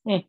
Mm.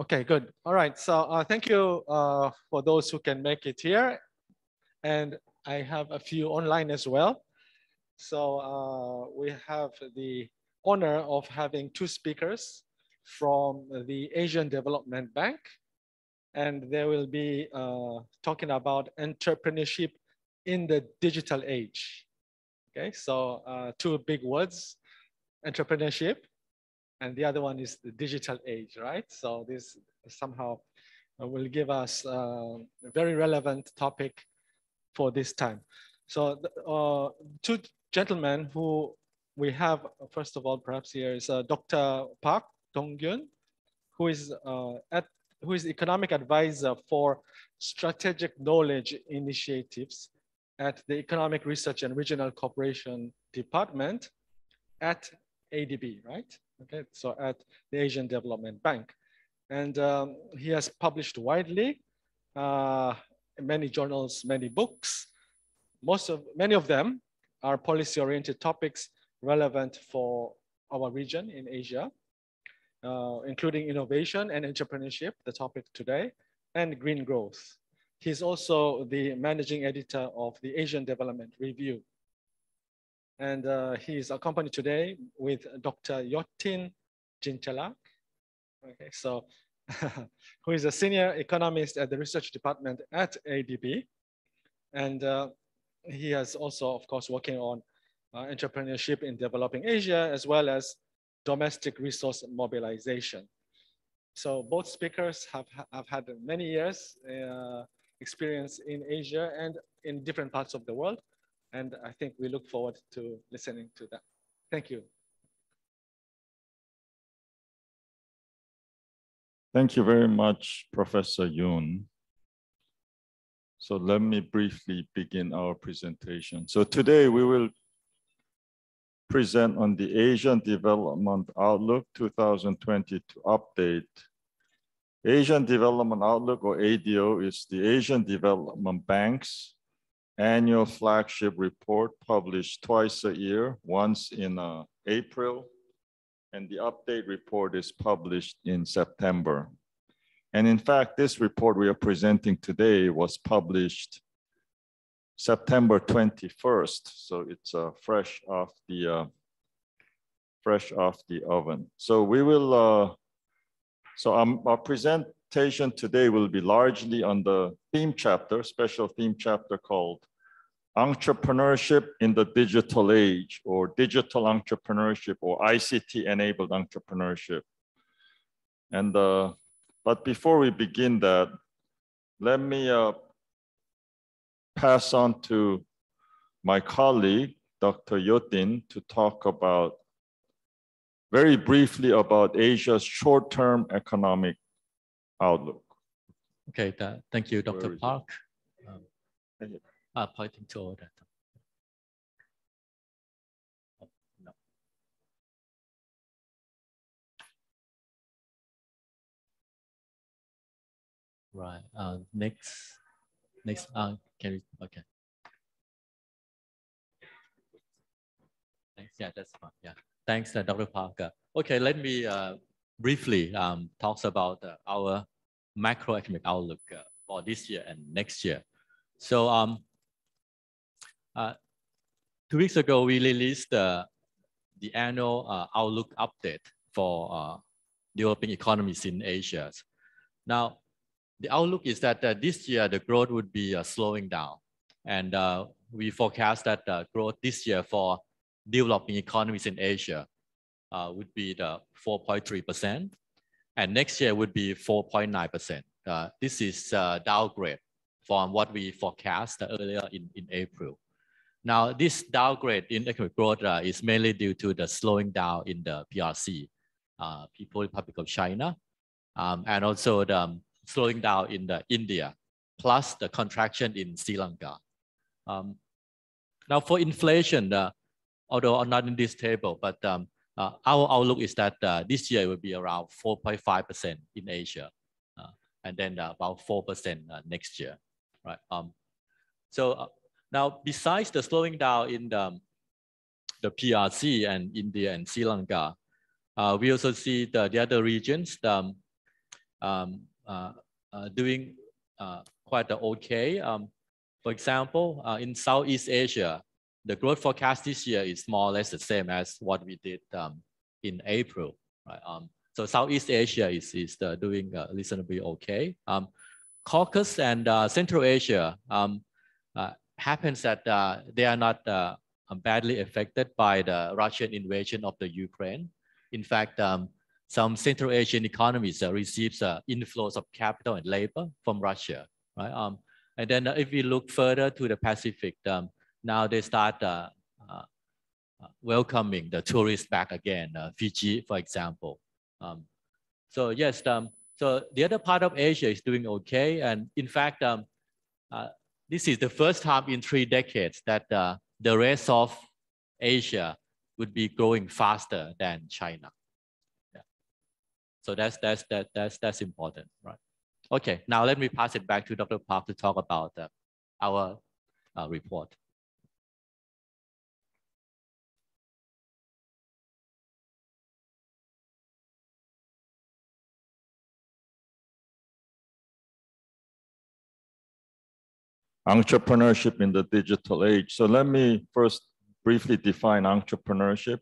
Okay, good. All right. So thank you for those who can make it here. And I have a few online as well. So we have the honor of having two speakers from the Asian Development Bank. And they will be talking about entrepreneurship in the digital age. Okay, so two big words, entrepreneurship, and the other one is the digital age, right? So this somehow will give us a very relevant topic for this time. So two gentlemen who we have, first of all, perhaps here is Dr. Park Dong-gyun, who is economic advisor for strategic knowledge initiatives at the Economic Research and Regional Cooperation Department at ADB, right? Okay, so at the Asian Development Bank. And he has published widely, in many journals, many books. Many of them are policy-oriented topics relevant for our region in Asia, including innovation and entrepreneurship, the topic today, and green growth. He's also the managing editor of the Asian Development Review. And he's accompanied today with Dr. Yotin Jintelak, okay, so who is a senior economist at the research department at ADB. And he has also, of course, working on entrepreneurship in developing Asia, as well as domestic resource mobilization. So both speakers have had many years experience in Asia and in different parts of the world. And I think we look forward to listening to that. Thank you. Thank you very much, Professor Yoon. So let me briefly begin our presentation. So today we will present on the Asian Development Outlook 2022 update. Asian Development Outlook, or ADO, is the Asian Development Bank's annual flagship report published twice a year, once in April, and the update report is published in September. And in fact, this report we are presenting today was published September 21st, so it's fresh off the oven. So we will. Our presentation today will be largely on the theme chapter, special theme chapter called Entrepreneurship in the Digital Age, or Digital Entrepreneurship, or ICT-enabled entrepreneurship. And but before we begin that, let me pass on to my colleague, Dr. Yotin, to talk about very briefly about Asia's short-term economic outlook. Okay, thank you, Dr. Park. Pointing to all that. Oh, no. Right. Next. Can we? Okay. Thanks. Yeah, that's fine. Yeah. Thanks, Dr. Parker. Okay, let me briefly talk about our macroeconomic outlook for this year and next year. So 2 weeks ago, we released the annual outlook update for developing economies in Asia. Now, the outlook is that this year, the growth would be slowing down. And we forecast that growth this year for developing economies in Asia would be the 4.3%. And next year would be 4.9%. This is downgrade from what we forecast earlier in April. Now, this downgrade in economic growth is mainly due to the slowing down in the PRC, People's Republic of China, and also the slowing down in the India, plus the contraction in Sri Lanka. Now, for inflation, although not in this table, but our outlook is that this year will be around 4.5% in Asia, and then about 4% next year, right? Now, besides the slowing down in the PRC and India and Sri Lanka, we also see the other regions doing quite okay. For example, in Southeast Asia, the growth forecast this year is more or less the same as what we did in April. Right? So Southeast Asia is doing reasonably okay. Caucasus and Central Asia happens that they are not badly affected by the Russian invasion of the Ukraine. In fact, some Central Asian economies receive inflows of capital and labor from Russia. Right? And then if we look further to the Pacific, now they start welcoming the tourists back again, Fiji, for example. So yes, so the other part of Asia is doing okay. And in fact, this is the first time in 3 decades that the rest of Asia would be growing faster than China. Yeah. So that's important, right? Okay, now let me pass it back to Dr. Park to talk about our report. Entrepreneurship in the digital age. So let me first briefly define entrepreneurship.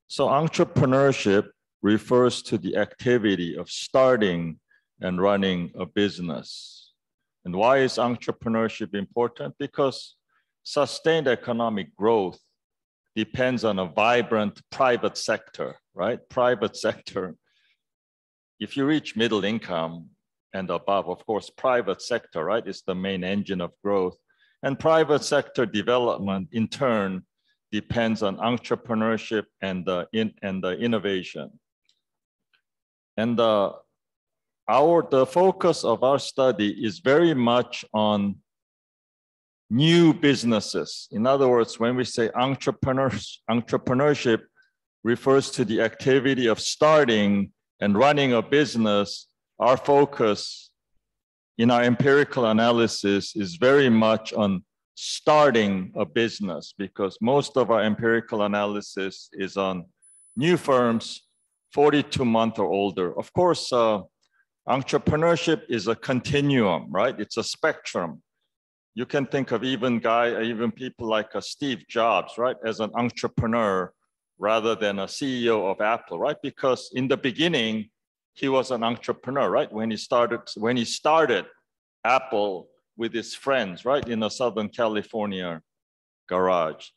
So entrepreneurship refers to the activity of starting and running a business. And why is entrepreneurship important? Because sustained economic growth depends on a vibrant private sector, right? Private sector. If you reach middle income and above, of course, private sector, right, is the main engine of growth. And private sector development, in turn, depends on entrepreneurship and the innovation. And the focus of our study is very much on new businesses. In other words, when we say entrepreneurship refers to the activity of starting and running a business, our focus in our empirical analysis is very much on starting a business, because most of our empirical analysis is on new firms, 42-month or older. Of course, entrepreneurship is a continuum, right? It's a spectrum. You can think of even people like Steve Jobs, right, as an entrepreneur rather than a CEO of Apple, right? Because in the beginning, he was an entrepreneur, right? When he started Apple with his friends, right, in a Southern California garage.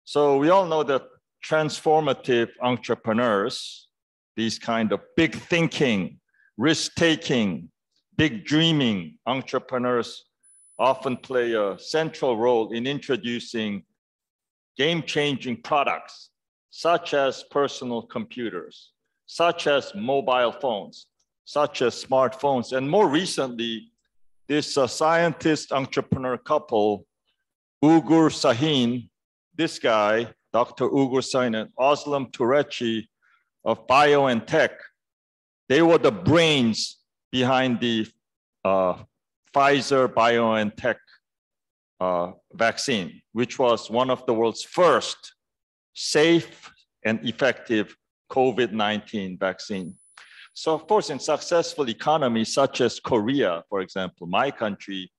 So we all know that transformative entrepreneurs, these kind of big thinking, risk-taking, big dreaming entrepreneurs often play a central role in introducing game-changing products, such as personal computers, such as mobile phones, such as smartphones. And more recently, this scientist entrepreneur couple, Ugur Sahin, this guy, Dr. Ugur Sahin and Özlem Türeci of BioNTech, they were the brains behind the Pfizer-BioNTech vaccine, which was one of the world's first safe and effective COVID-19 vaccine. So of course, in successful economies such as Korea, for example, my country,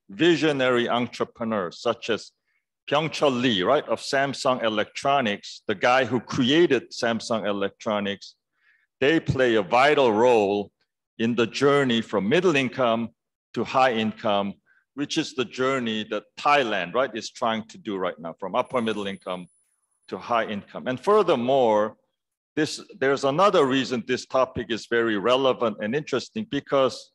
visionary entrepreneurs such as Byung-Chul Lee, right, of Samsung Electronics, the guy who created Samsung Electronics, they play a vital role in the journey from middle income to high income, which is the journey that Thailand, right, is trying to do right now, from upper middle income to high income. And furthermore, there's another reason this topic is very relevant and interesting, because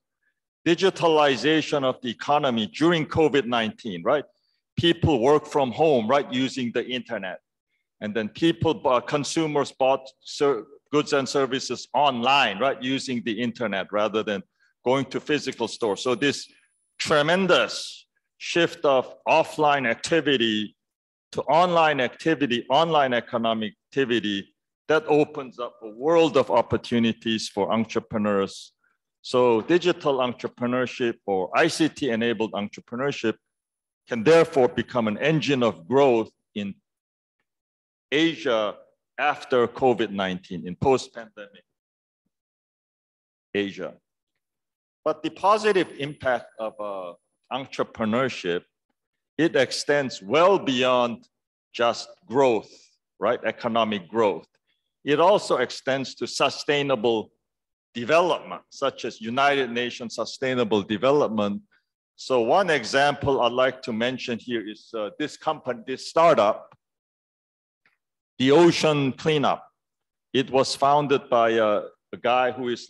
digitalization of the economy during COVID-19, right? People work from home, right, using the internet. And then consumers bought goods and services online, right, using the internet rather than going to physical stores. So this tremendous shift of offline activity to online activity, online economic activity, that opens up a world of opportunities for entrepreneurs. So digital entrepreneurship or ICT-enabled entrepreneurship can therefore become an engine of growth in Asia after COVID-19, in post-pandemic Asia. But the positive impact of entrepreneurship, it extends well beyond just growth, right? Economic growth. It also extends to sustainable development, such as United Nations Sustainable Development. So one example I'd like to mention here is this startup, the Ocean Cleanup. It was founded by a guy who is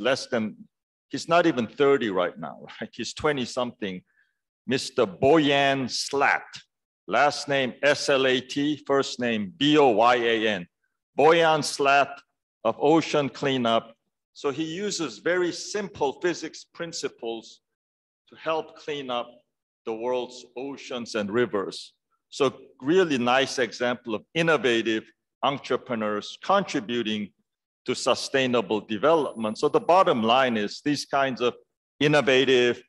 he's not even 30 right now, right? He's 20-something, Mr. Boyan Slat, last name S-L-A-T, first name B-O-Y-A-N. Boyan Slat of Ocean Cleanup. So he uses very simple physics principles to help clean up the world's oceans and rivers. So really nice example of innovative entrepreneurs contributing to sustainable development. So the bottom line is these kinds of innovative,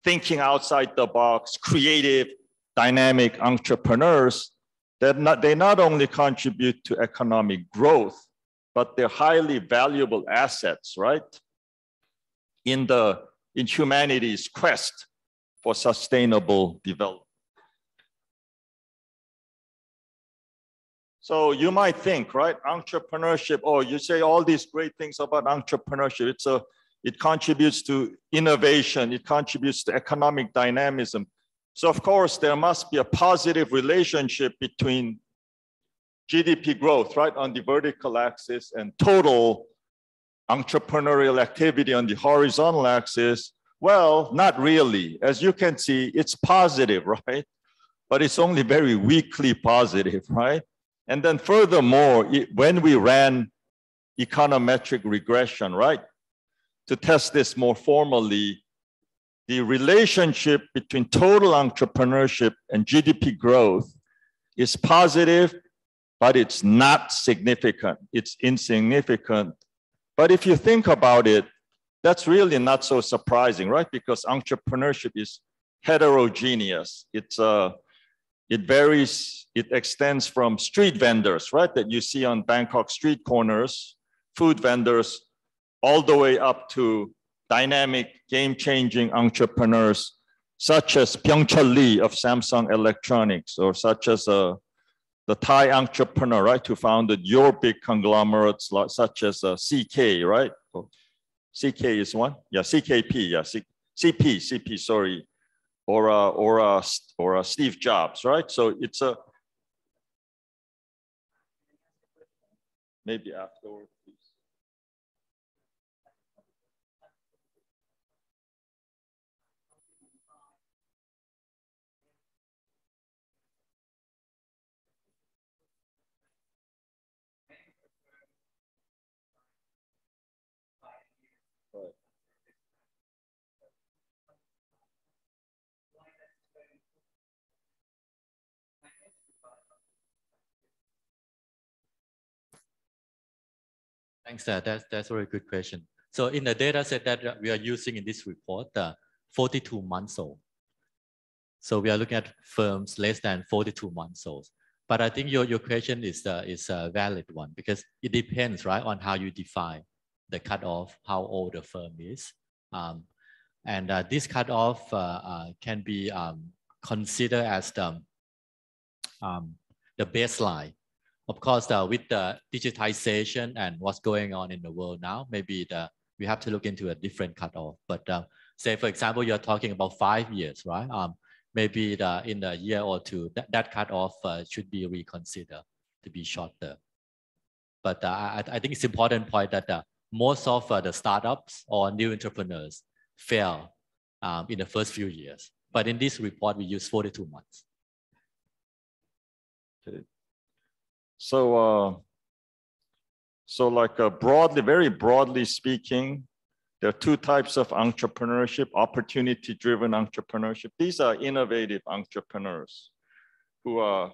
thinking outside the box, creative, dynamic entrepreneurs, they not only contribute to economic growth, but they're highly valuable assets, right? In humanity's quest for sustainable development. So you might think, right, entrepreneurship, you say all these great things about entrepreneurship. It contributes to innovation, it contributes to economic dynamism. So of course, there must be a positive relationship between GDP growth, right, on the vertical axis and total entrepreneurial activity on the horizontal axis. Well, not really. As you can see, it's positive, right? But it's only very weakly positive, right? And then furthermore, when we ran econometric regression, right, to test this more formally, the relationship between total entrepreneurship and GDP growth is positive, but it's not significant. It's insignificant. But if you think about it, that's really not so surprising, right? Because entrepreneurship is heterogeneous. It varies, it extends from street vendors, right? That you see on Bangkok street corners, food vendors, all the way up to dynamic, game-changing entrepreneurs, such as Byung-Chul Lee of Samsung Electronics, or such as the Thai entrepreneur, right, who founded your big conglomerates, such as CK, right? CK is one, yeah, CKP, yeah, CP, sorry, or Steve Jobs, right? So it's a maybe afterwards. Thanks, that's a very good question. So in the data set that we are using in this report, 42 months old. So we are looking at firms less than 42 months old. But I think your question is a valid one, because it depends, right, on how you define the cutoff, how old the firm is. This cutoff can be considered as the baseline. Of course, with the digitization and what's going on in the world now, maybe we have to look into a different cutoff. But say, for example, you're talking about 5 years, right? Maybe in a year or two, that cutoff should be reconsidered to be shorter. But I think it's important point that most of the startups or new entrepreneurs fail in the first few years. But in this report, we use 42 months. Okay. So like very broadly speaking, there are two types of entrepreneurship: opportunity-driven entrepreneurship. These are innovative entrepreneurs who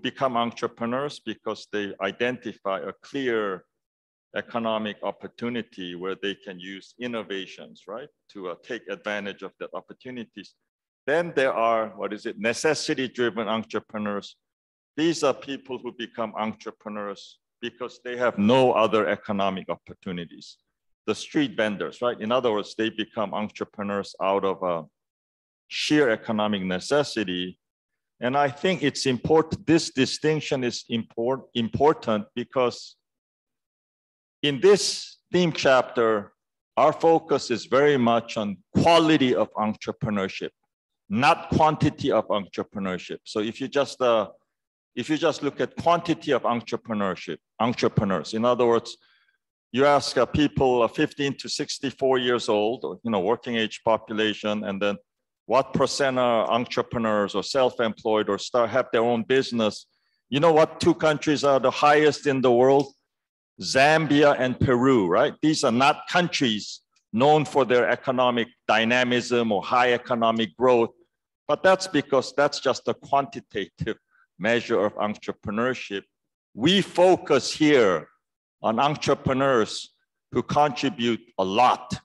become entrepreneurs because they identify a clear economic opportunity where they can use innovations, right, to take advantage of the opportunities. Then there are, necessity-driven entrepreneurs. These are people who become entrepreneurs because they have no other economic opportunities. The street vendors, right? In other words, they become entrepreneurs out of sheer economic necessity. And I think it's important, this distinction is important because in this theme chapter, our focus is very much on quality of entrepreneurship, not quantity of entrepreneurship. So if you just look at quantity of entrepreneurs, in other words, you ask people 15 to 64 years old, or, working age population, and then what percent are entrepreneurs or self-employed or have their own business? You know what 2 countries are the highest in the world? Zambia and Peru, right? These are not countries known for their economic dynamism or high economic growth, but that's because that's just a quantitative measure of entrepreneurship. We focus here on entrepreneurs who contribute a lot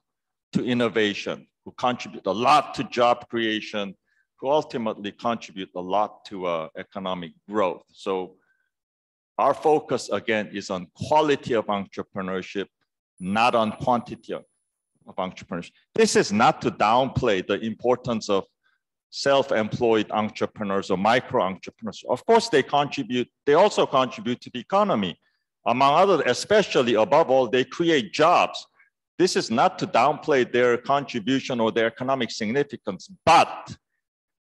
to innovation, who contribute a lot to job creation, who ultimately contribute a lot to economic growth. So our focus, again, is on quality of entrepreneurship, not on quantity of entrepreneurship. This is not to downplay the importance of self-employed entrepreneurs or micro-entrepreneurs. Of course, they also contribute to the economy. Among others, especially above all, they create jobs. This is not to downplay their contribution or their economic significance, but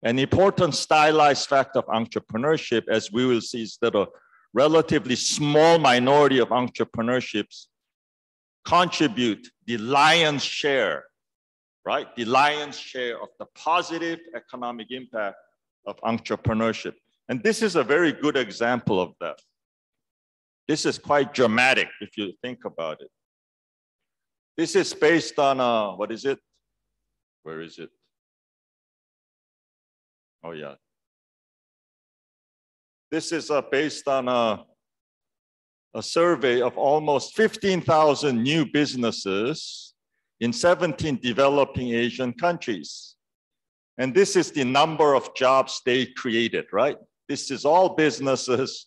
an important stylized fact of entrepreneurship, as we will see, is that a relatively small minority of entrepreneurships contribute the lion's share, right? The lion's share of the positive economic impact of entrepreneurship. And this is a very good example of that. This is quite dramatic if you think about it. This is based on, what is it? Where is it? Oh, yeah. This is based on a survey of almost 15,000 new businesses in 17 developing Asian countries. And this is the number of jobs they created, right? This is all businesses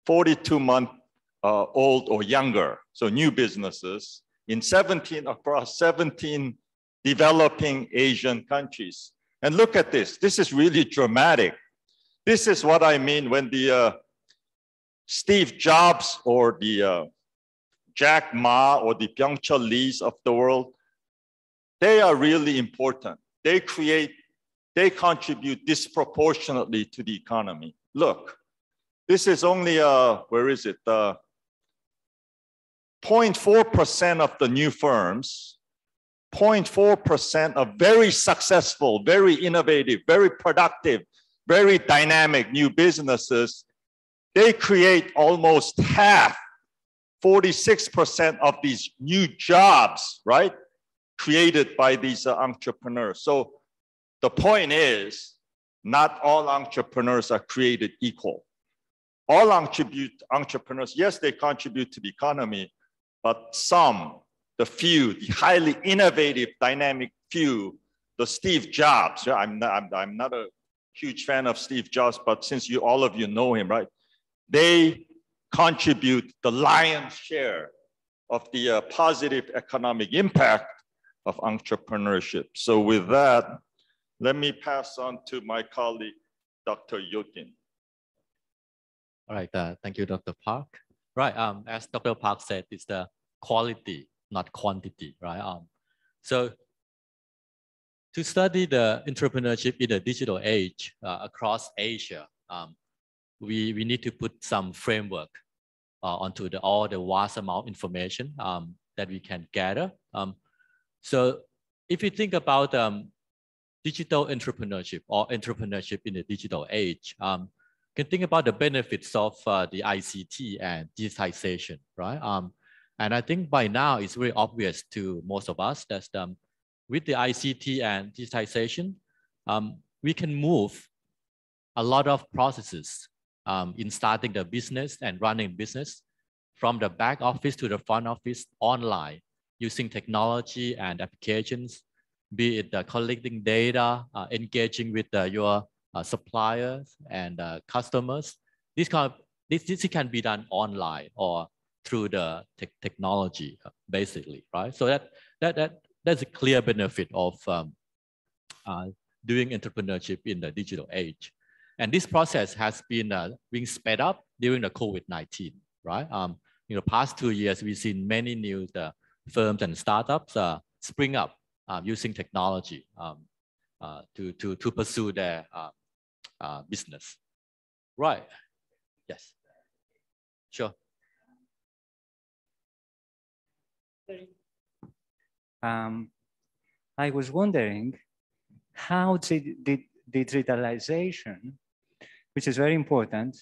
42-month-old or younger, so new businesses across 17 developing Asian countries. And look at this. This is really dramatic. This is what I mean when the Steve Jobs or the Jack Ma or the Byung-Chul Lees of the world, they are really important. They contribute disproportionately to the economy. Look, this is only, where is it? 0.4% of the new firms, 0.4% of very successful, very innovative, very productive, very dynamic new businesses. They create almost half, 46% of these new jobs, right? Created by these entrepreneurs. So the point is, not all entrepreneurs are created equal. All entrepreneurs, yes, they contribute to the economy, but some, the few, the highly innovative, dynamic few, the Steve Jobs. Yeah, I'm not a huge fan of Steve Jobs, but since all of you know him, right? They contribute the lion's share of the positive economic impact of entrepreneurship. So with that, let me pass on to my colleague, Dr. Yotin. All right, thank you, Dr. Park. Right, as Dr. Park said, it's the quality, not quantity, right? So to study the entrepreneurship in the digital age across Asia, we need to put some framework onto all the vast amount of information that we can gather. So if you think about digital entrepreneurship or entrepreneurship in the digital age, you can think about the benefits of the ICT and digitization, right? And I think by now it's very obvious to most of us that with the ICT and digitization, we can move a lot of processes in starting the business and running business from the back office to the front office online using technology and applications, be it collecting data, engaging with your suppliers and customers. This can be done online or through the technology, basically, right? So that's a clear benefit of doing entrepreneurship in the digital age. And this process has been being sped up during the COVID-19, right? In the past 2 years, we've seen many new firms and startups spring up using technology to pursue their business. Right, yes, sure. I was wondering how digitalization, which is very important,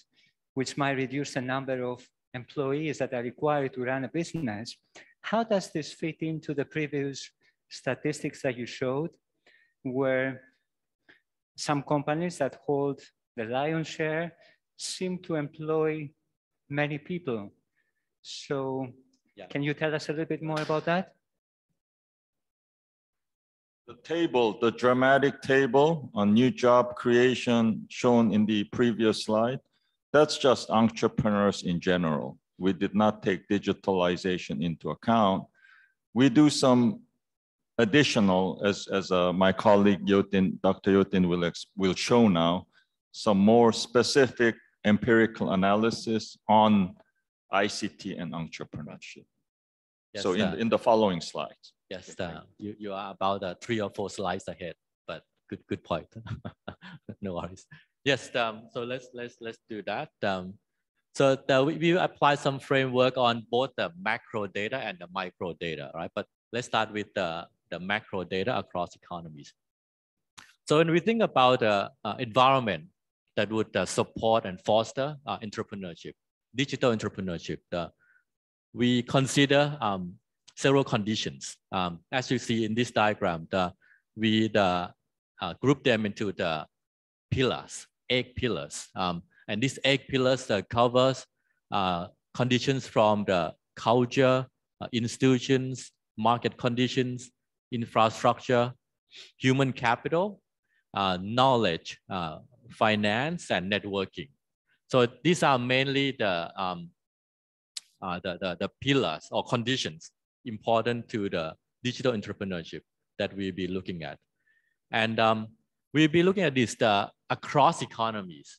which might reduce the number of employees that are required to run a business, how does this fit into the previous statistics that you showed, where some companies that hold the lion's share seem to employ many people? So yeah. Can you tell us a little bit more about that? The table, the dramatic table on new job creation shown in the previous slide, that's just entrepreneurs in general. We did not take digitalization into account. We do some additional, as my colleague Yotin, Dr. Yotin will show now, some more specific empirical analysis on ICT and entrepreneurship. Yes, so in the following slides. Yes, you are about 3 or 4 slides ahead, but good point. No worries. Yes, so let's do that. So we apply some framework on both the macro data and the micro data, right? But let's start with the macro data across economies. So when we think about the environment that would support and foster entrepreneurship, digital entrepreneurship, we consider several conditions. As you see in this diagram, we group them into the pillars, 8 pillars. And these 8 pillars covers conditions from the culture, institutions, market conditions, infrastructure, human capital, knowledge, finance, and networking. So these are mainly the pillars or conditions important to the digital entrepreneurship that we'll be looking at. And we'll be looking at this across economies.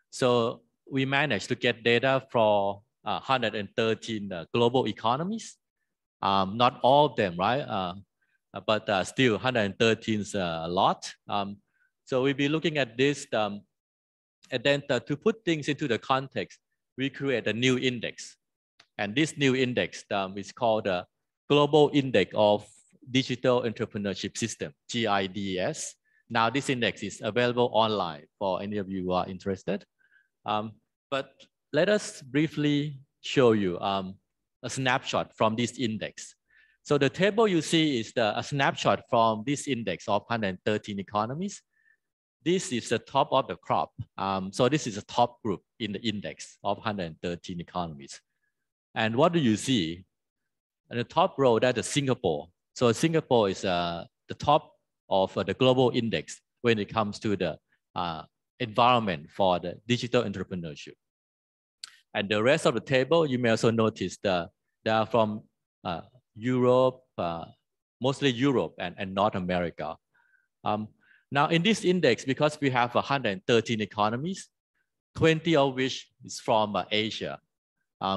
So we managed to get data for 113 global economies. Not all of them, right? But still 113 is a lot. So we'll be looking at this. And then to put things into the context, we create a new index. And this new index is called the Global Index of Digital Entrepreneurship System, GIDS. Now this index is available online for any of you who are interested. But let us briefly show you a snapshot from this index. So the table you see is a snapshot from this index of 113 economies. This is the top of the crop. So this is the top group in the index of 113 economies. And what do you see? In the top row, that is Singapore. So Singapore is the top of the global index when it comes to the environment for the digital entrepreneurship. And the rest of the table, you may also notice they are from Europe, mostly Europe and North America. Now in this index, because we have 113 economies, 20 of which is from Asia.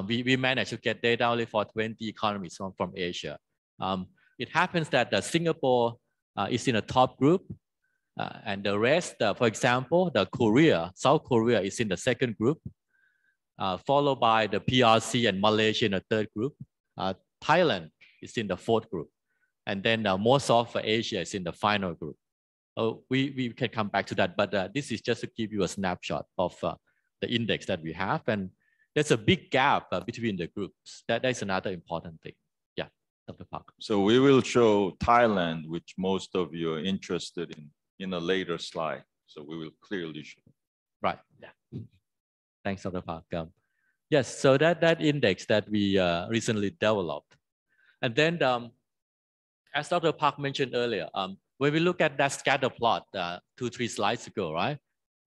We managed to get data only for 20 economies from Asia. It happens that Singapore is in the top group, and the rest, for example, South Korea is in the second group, followed by the PRC and Malaysia in the third group. Thailand is in the fourth group, and then most of Asia is in the final group. We can come back to that, but this is just to give you a snapshot of the index that we have, and there's a big gap between the groups. That is another important thing. Yeah, Dr. Park. So we will show Thailand, which most of you are interested in a later slide. So we will clearly show. Right. Yeah. Thanks, Dr. Park. Yes. So that index that we recently developed, and then as Dr. Park mentioned earlier, when we look at that scatter plot 2-3 slides ago, right?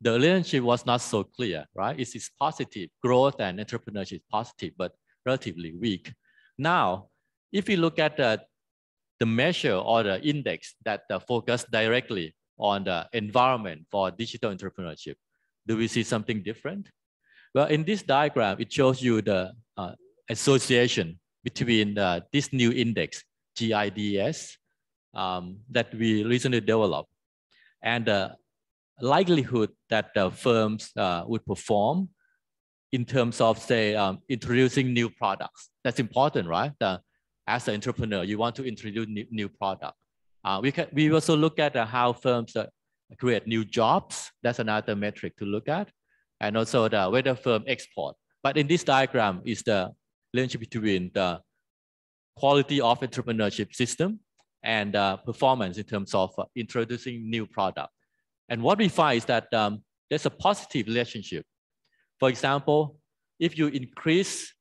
The relationship was not so clear, right? It's positive, growth and entrepreneurship is positive, but relatively weak. Now, if you look at the measure or the index that focus directly on the environment for digital entrepreneurship, do we see something different? Well, in this diagram, it shows you the association between this new index, GIDS, that we recently developed, and the likelihood that the firms would perform in terms of, say, introducing new products. That's important, right? As an entrepreneur, you want to introduce new product. We also look at how firms create new jobs. That's another metric to look at. And also whether firm export. But in this diagram is the relationship between the quality of entrepreneurship system and performance in terms of introducing new product. And what we find is that there's a positive relationship. For example, if you increase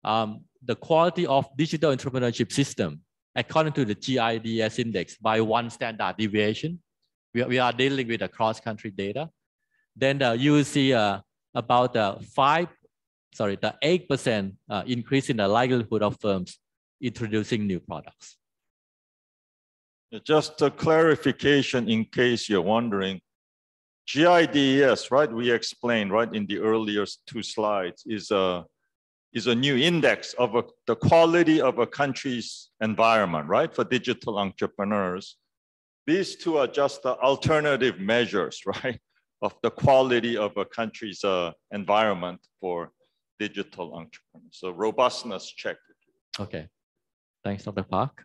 the quality of digital entrepreneurship system according to the GIDS index by 1 standard deviation, we are dealing with the cross-country data, then you will see about the 8% increase in the likelihood of firms introducing new products. Just a clarification in case you're wondering, GIDS, right? We explained, right, in the earlier 2 slides, is a new index of the quality of a country's environment, right, for digital entrepreneurs. These 2 are just the alternative measures, right, of the quality of a country's environment for digital entrepreneurs. So robustness check. Okay, thanks, Dr. Park.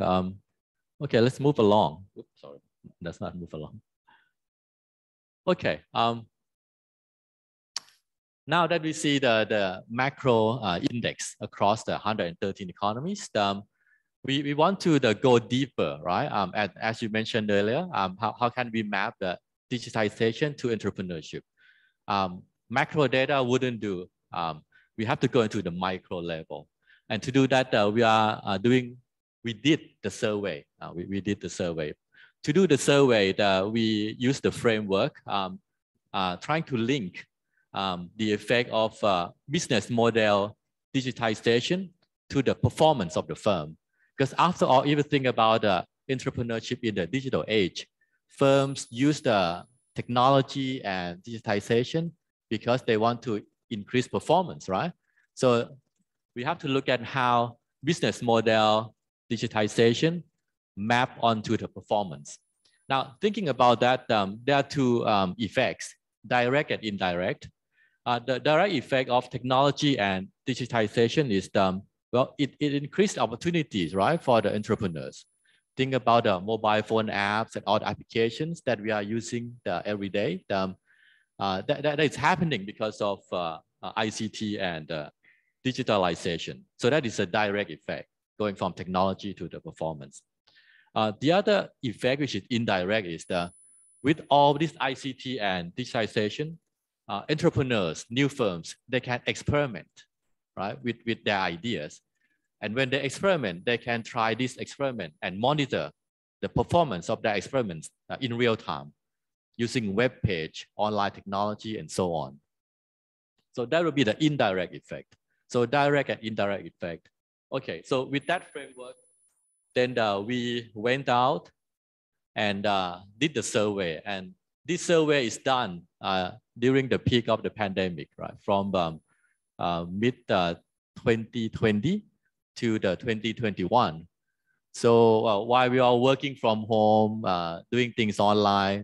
Okay, let's move along. Oops, sorry, let's not move along. Okay, now that we see the macro index across the 113 economies, we want to go deeper, right? As you mentioned earlier, how can we map digitization to entrepreneurship. Macro data wouldn't do. We have to go into the micro level. And to do that, we did the survey. We did the survey. To do the survey, we used the framework, trying to link the effect of business model digitization to the performance of the firm. Because after all, if you think about entrepreneurship in the digital age, firms use the technology and digitization because they want to increase performance, right? So we have to look at how business model digitization map onto the performance. Now, thinking about that, there are two effects, direct and indirect. The direct effect of technology and digitization is, well, it increased opportunities, right, for the entrepreneurs. Think about the mobile phone apps and all the applications that we are using every day. That is happening because of ICT and digitalization. So that is a direct effect, going from technology to the performance. The other effect, which is indirect, is with all this ICT and digitization, entrepreneurs, new firms, they can experiment, right, with their ideas. And when they experiment, they can try this experiment and monitor the performance of their experiments in real time using web page, online technology, and so on. So that would be the indirect effect. So direct and indirect effect. Okay, so with that framework, then we went out and did the survey. And this survey is done during the peak of the pandemic, right? From mid-2020 to the 2021. So while we are working from home, doing things online,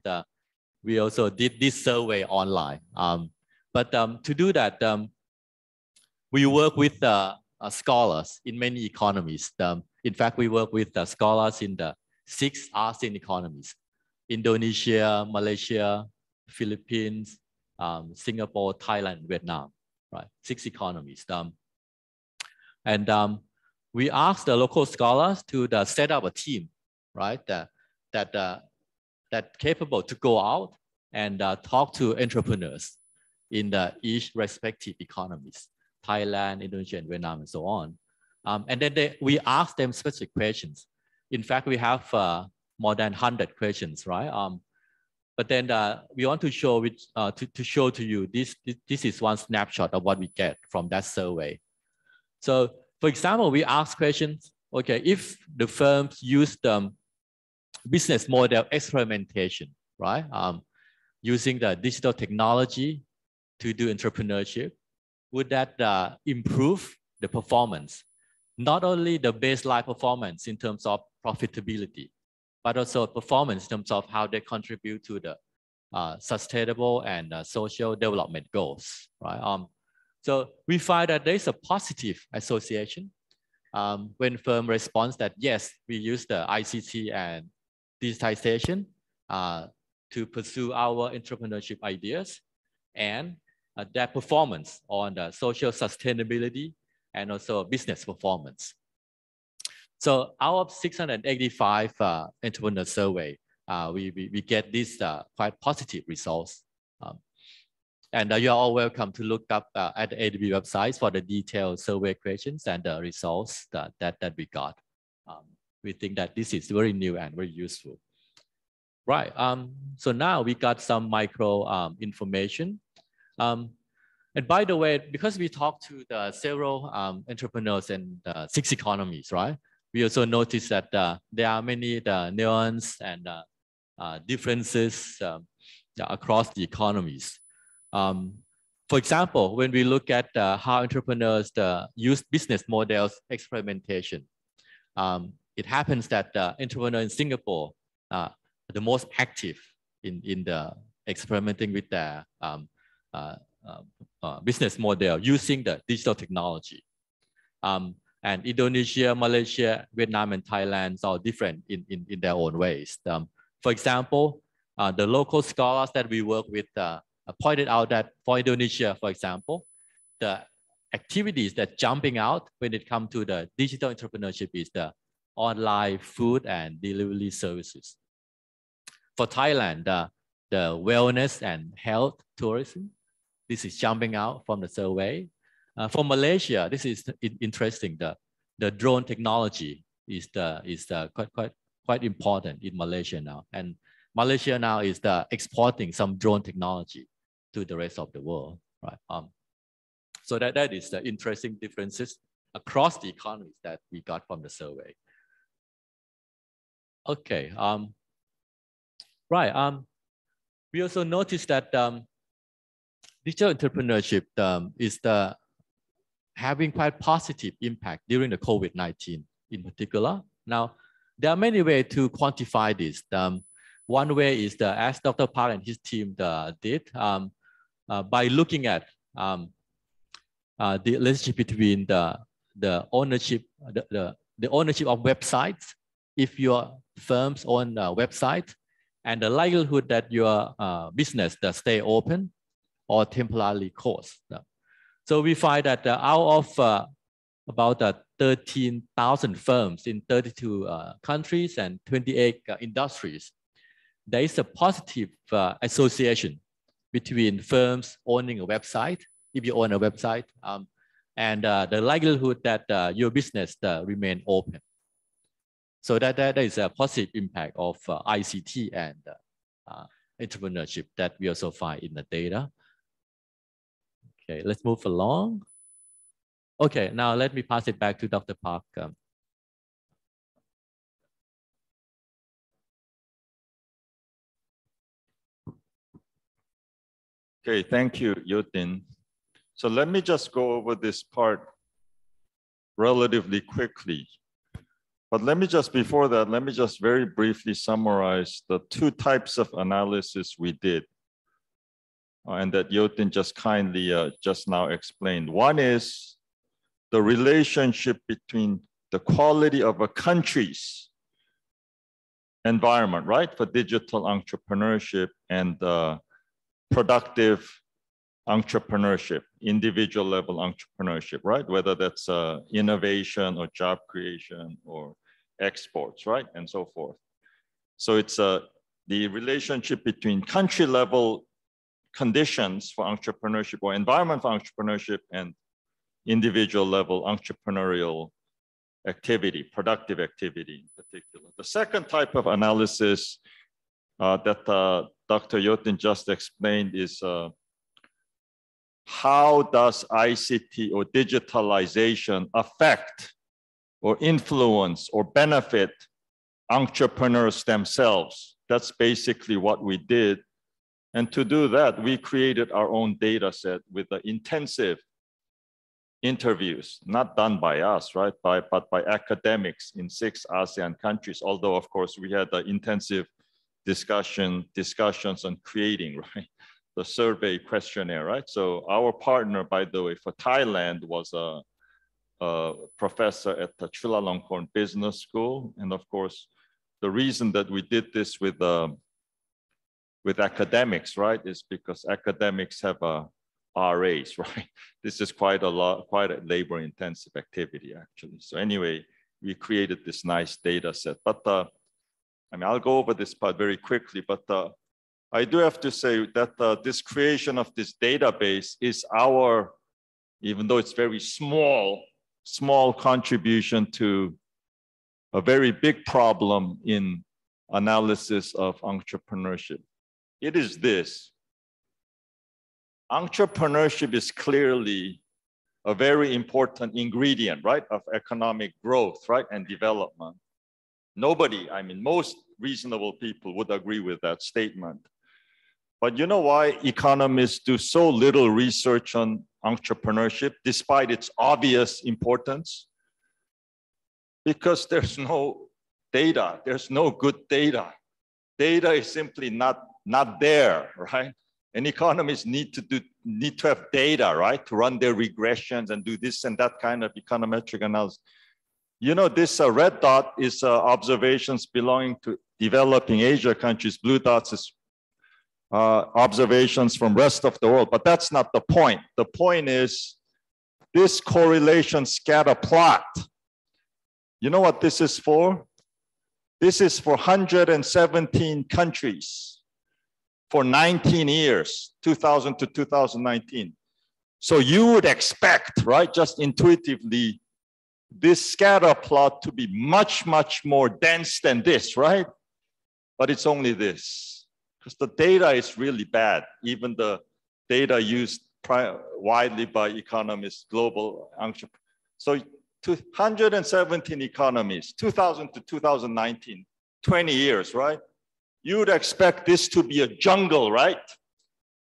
we also did this survey online. But to do that, we work with scholars in many economies. In fact, we work with scholars in the 6 ASEAN economies: Indonesia, Malaysia, Philippines, Singapore, Thailand, Vietnam, right? 6 economies. And we asked the local scholars to set up a team, right? That capable to go out and talk to entrepreneurs in each respective economies: Thailand, Indonesia, and Vietnam, and so on. And then we asked them specific questions. In fact, we have more than 100 questions, right? But then we want to show to show to you this is one snapshot of what we get from that survey. So, for example, we ask questions. Okay, if the firms use the business model experimentation, right? Using the digital technology to do entrepreneurship, would that improve the performance? Not only the baseline performance in terms of profitability, but also performance in terms of how they contribute to the sustainable and social development goals, right? So we find that there's a positive association when firm responds that, yes, we use the ICT and digitization to pursue our entrepreneurship ideas, and their performance on the social sustainability and also business performance. So out of 685 entrepreneur survey, we get these quite positive results. And you are all welcome to look up at the ADB website for the detailed survey questions and the results that we got. We think that this is very new and very useful. Right, so now we got some micro information. And by the way, because we talked to the several entrepreneurs in 6 economies, right? We also noticed that there are many nuances and differences across the economies. For example, when we look at how entrepreneurs use business models experimentation, it happens that entrepreneurs in Singapore are the most active in the experimenting with their business model using the digital technology. And Indonesia, Malaysia, Vietnam, and Thailand are different in their own ways. For example, the local scholars that we work with pointed out that for Indonesia, for example, the activities that jumping out when it comes to the digital entrepreneurship is the online food and delivery services. For Thailand, the wellness and health tourism. This is jumping out from the survey. For Malaysia, this is interesting. The drone technology is quite important in Malaysia now, and Malaysia now is exporting some drone technology to the rest of the world, right? So that is the interesting differences across the economies that we got from the survey. Okay, right. We also noticed that digital entrepreneurship is having quite positive impact during the COVID-19 in particular. Now, there are many ways to quantify this. One way is as Dr. Park and his team did, by looking at the relationship between the ownership of websites, if your firms own a website, and the likelihood that your business does stay open or temporarily closed. So we find that out of about 13,000 firms in 32 countries and 28 industries, there is a positive association between firms owning a website, if you own a website, and the likelihood that your business remain open. So that is a positive impact of ICT and entrepreneurship that we also find in the data. Okay, let's move along. Okay, now let me pass it back to Dr. Park. Okay, thank you, Yutin. So let me just go over this part relatively quickly. But before that, let me just very briefly summarize the two types of analysis we did and that Yutin just kindly just now explained. One is the relationship between the quality of a country's environment, right, for digital entrepreneurship and productive entrepreneurship, individual level entrepreneurship, right? Whether that's innovation or job creation or exports, right? And so forth. So it's the relationship between country level conditions for entrepreneurship or environment for entrepreneurship and individual level entrepreneurial activity, productive activity in particular. The second type of analysis that Dr. Yutin just explained is how does ICT or digitalization affect or influence or benefit entrepreneurs themselves? That's basically what we did. And to do that, we created our own data set with the intensive interviews, not done by us, right? But by academics in 6 ASEAN countries, although of course we had the intensive discussions on creating, right, the survey questionnaire, right? So our partner, by the way, for Thailand was a professor at the Chulalongkorn Business School. And of course, the reason that we did this with academics, right, is because academics have RAs, right? This is quite a labor-intensive activity, actually. So anyway, we created this nice data set. But I mean, I'll go over this part very quickly, but I do have to say that this creation of this database is our, even though it's very small contribution to a very big problem in analysis of entrepreneurship. It is this. Entrepreneurship is clearly a very important ingredient, right, of economic growth, right, and development. Nobody, I mean, most reasonable people would agree with that statement. But you know why economists do so little research on entrepreneurship, despite its obvious importance? Because there's no data, there's no good data. Data is simply not there, right? And economists need to have data, right, to run their regressions and do this and that kind of econometric analysis. You know, this red dot is observations belonging to developing Asia countries. Blue dots is observations from rest of the world, but that's not the point. The point is this correlation scatter plot. You know what this is for? This is for 117 countries. for 19 years, 2000 to 2019. So you would expect, right, just intuitively, this scatter plot to be much, much more dense than this, right? But it's only this, because the data is really bad. Even the data used widely by economists, global entrepreneurs. So 117 economies, 2000 to 2019, 20 years, right? You would expect this to be a jungle, right?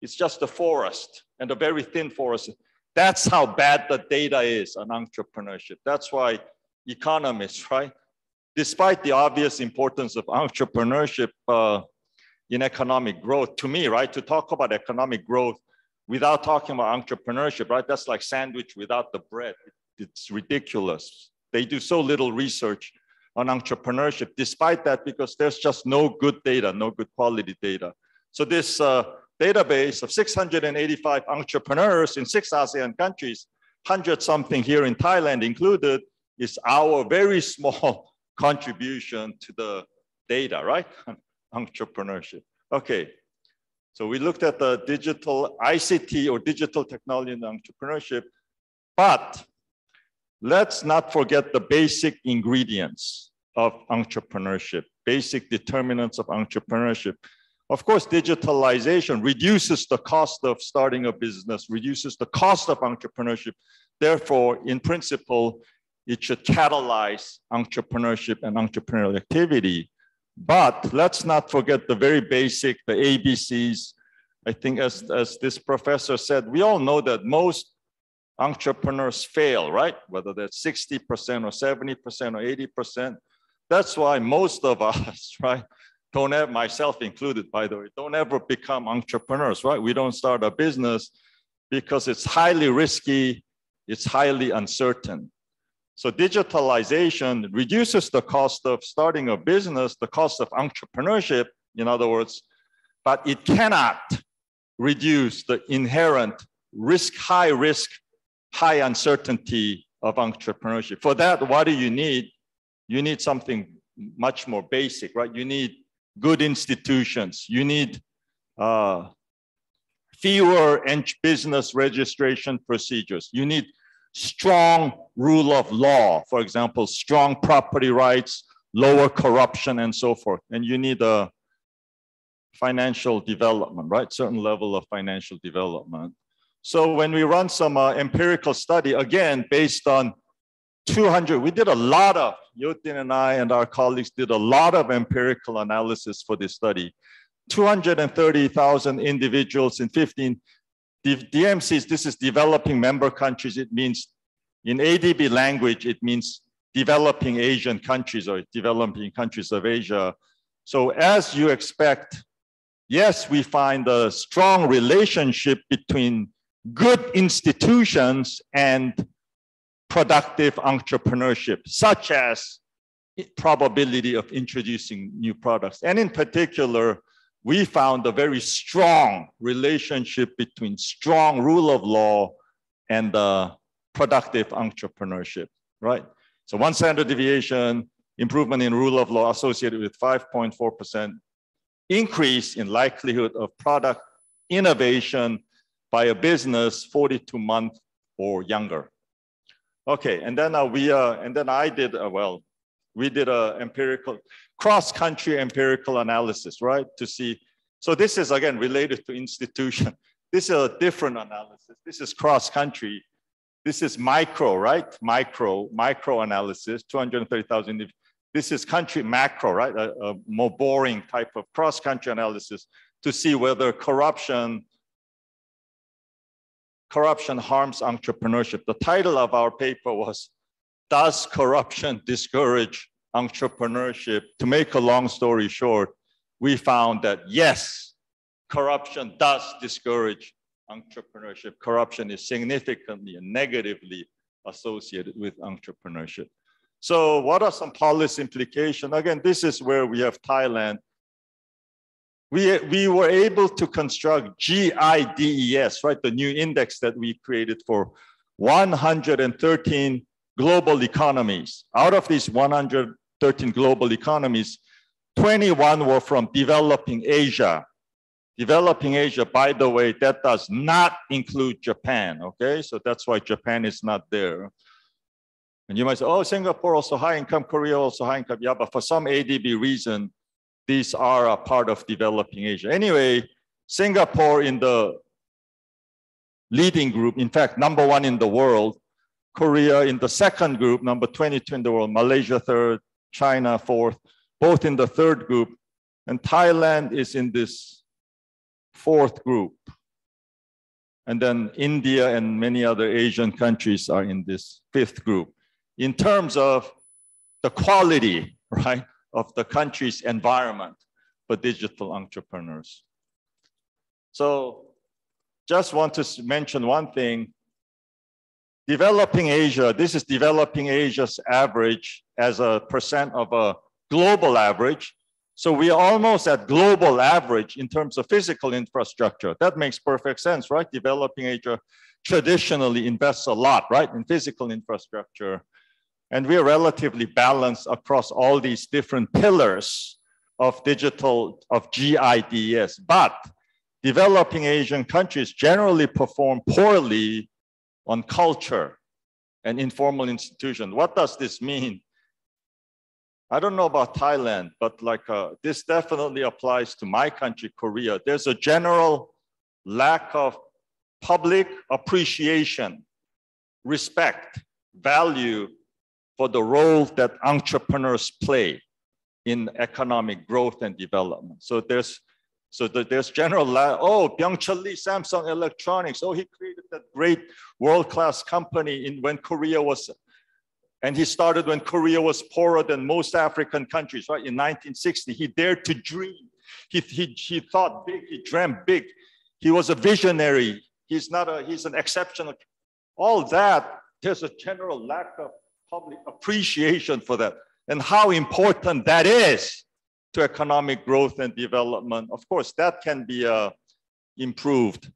It's just a forest, and a very thin forest. That's how bad the data is on entrepreneurship. That's why economists, right? Despite the obvious importance of entrepreneurship in economic growth, to me, right? To talk about economic growth without talking about entrepreneurship, right? That's like sandwich without the bread. It's ridiculous. They do so little research on entrepreneurship, despite that, because there's just no good data, no good quality data. So this database of 685 entrepreneurs in 6 ASEAN countries, 100-something here in Thailand included, is our very small contribution to the data, right? Entrepreneurship. Okay, so we looked at the digital ICT or digital technology and entrepreneurship, but let's not forget the basic ingredients of entrepreneurship, basic determinants of entrepreneurship. Of course, digitalization reduces the cost of starting a business, reduces the cost of entrepreneurship. Therefore, in principle, it should catalyze entrepreneurship and entrepreneurial activity. But let's not forget the very basic, the ABCs. I think as this professor said, we all know that most entrepreneurs fail, right? Whether that's 60% or 70% or 80%. That's why most of us, right, don't have, myself included, by the way, don't ever become entrepreneurs, right? We don't start a business because it's highly risky, it's highly uncertain. So digitalization reduces the cost of starting a business, the cost of entrepreneurship, in other words, but it cannot reduce the inherent risk, high uncertainty of entrepreneurship. For that, what do you need? You need something much more basic, right? You need good institutions. You need fewer business registration procedures. You need strong rule of law, for example, strong property rights, lower corruption, and so forth. And you need a financial development, right? Certain level of financial development. So when we run some empirical study, again, based on 200, we did a lot of, Yotin and I and our colleagues did a lot of empirical analysis for this study. 230,000 individuals in 15 DMCs, this is developing member countries. It means, in ADB language, it means developing Asian countries or developing countries of Asia. So as you expect, yes, we find a strong relationship between good institutions and productive entrepreneurship, such as probability of introducing new products. And in particular, we found a very strong relationship between strong rule of law and productive entrepreneurship, right? So one standard deviation, improvement in rule of law associated with 5.4% increase in likelihood of product innovation by a business 42 months or younger. Okay, and then I did, we did a empirical, cross-country empirical analysis, right? To see, so this is again related to institution. This is a different analysis. This is cross-country. This is micro, right? Micro analysis, 230,000. This is country macro, right? A more boring type of cross-country analysis to see whether corruption harms entrepreneurship. The title of our paper was, Does Corruption Discourage Entrepreneurship? To make a long story short, we found that yes, corruption does discourage entrepreneurship. Corruption is significantly and negatively associated with entrepreneurship. So what are some policy implications? Again, this is where we have Thailand. We were able to construct GIDES, right? The new index that we created for 113 global economies. Out of these 113 global economies, 21 were from developing Asia. Developing Asia, by the way, that does not include Japan, okay? So that's why Japan is not there. And you might say, oh, Singapore also high income, Korea also high income. Yeah, but for some ADB reason, these are a part of developing Asia. Anyway, Singapore in the leading group, in fact, #1 in the world, Korea in the second group, number 22 in the world, Malaysia third, China fourth, both in the third group, and Thailand is in this fourth group. And then India and many other Asian countries are in this fifth group. In terms of the quality, right, of the country's environment for digital entrepreneurs. So just want to mention one thing. Developing Asia, this is developing Asia's average as a % of a global average. So we are almost at global average in terms of physical infrastructure. That makes perfect sense, right? Developing Asia traditionally invests a lot, right, in physical infrastructure. And we are relatively balanced across all these different pillars of digital, of GIDS. But developing Asian countries generally perform poorly on culture and informal institutions. What does this mean? I don't know about Thailand, but like this definitely applies to my country, Korea. There's a general lack of public appreciation, respect, value for the role that entrepreneurs play in economic growth and development. So there's general, oh, Byung-Chul Lee, Samsung Electronics, oh, he created that great world-class company when Korea was, and he started when Korea was poorer than most African countries, right? In 1960, he dared to dream. He thought big, he dreamt big. He was a visionary. He's an exceptional. All that, there's a general lack of public appreciation for that and how important that is to economic growth and development. Of course, that can be improved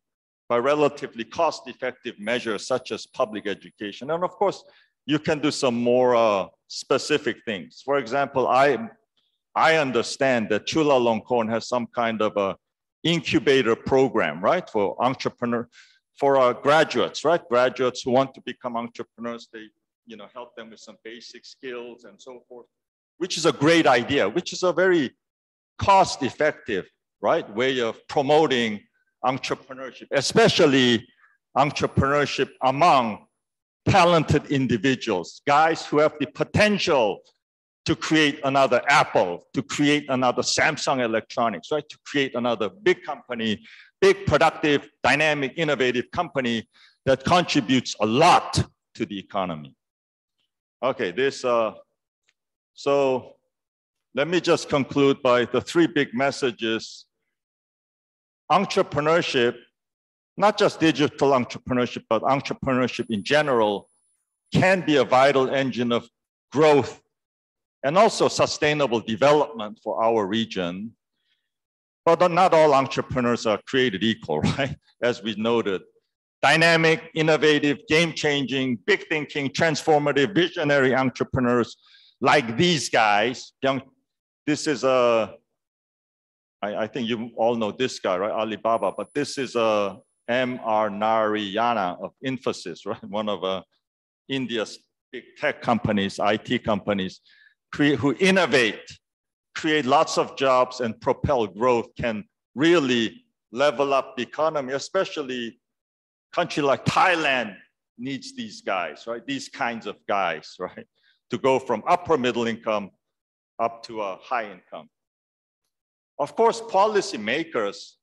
by relatively cost-effective measures such as public education. And of course, you can do some more specific things. For example, I understand that Chulalongkorn has some kind of a incubator program, right, for graduates, right? Graduates who want to become entrepreneurs, they help them with some basic skills and so forth, which is a great idea, which is a very cost-effective, right, way of promoting entrepreneurship, especially entrepreneurship among talented individuals, guys who have the potential to create another Apple, to create another Samsung Electronics, right, to create another big company, big, productive, dynamic, innovative company that contributes a lot to the economy. Okay, so let me just conclude by the 3 big messages. Entrepreneurship, not just digital entrepreneurship, but entrepreneurship in general, can be a vital engine of growth and also sustainable development for our region. But not all entrepreneurs are created equal, right? As we noted. Dynamic, innovative, game-changing, big thinking, transformative, visionary entrepreneurs like these guys. This is I think you all know this guy, right? Alibaba, but this is M.R. Narayana of Infosys, right? One of India's big tech companies, IT companies, who innovate, create lots of jobs and propel growth, can really level up the economy, especially country like Thailand needs these guys, right? These kinds of guys, right? To go from upper middle income up to a high income. Of course, policymakers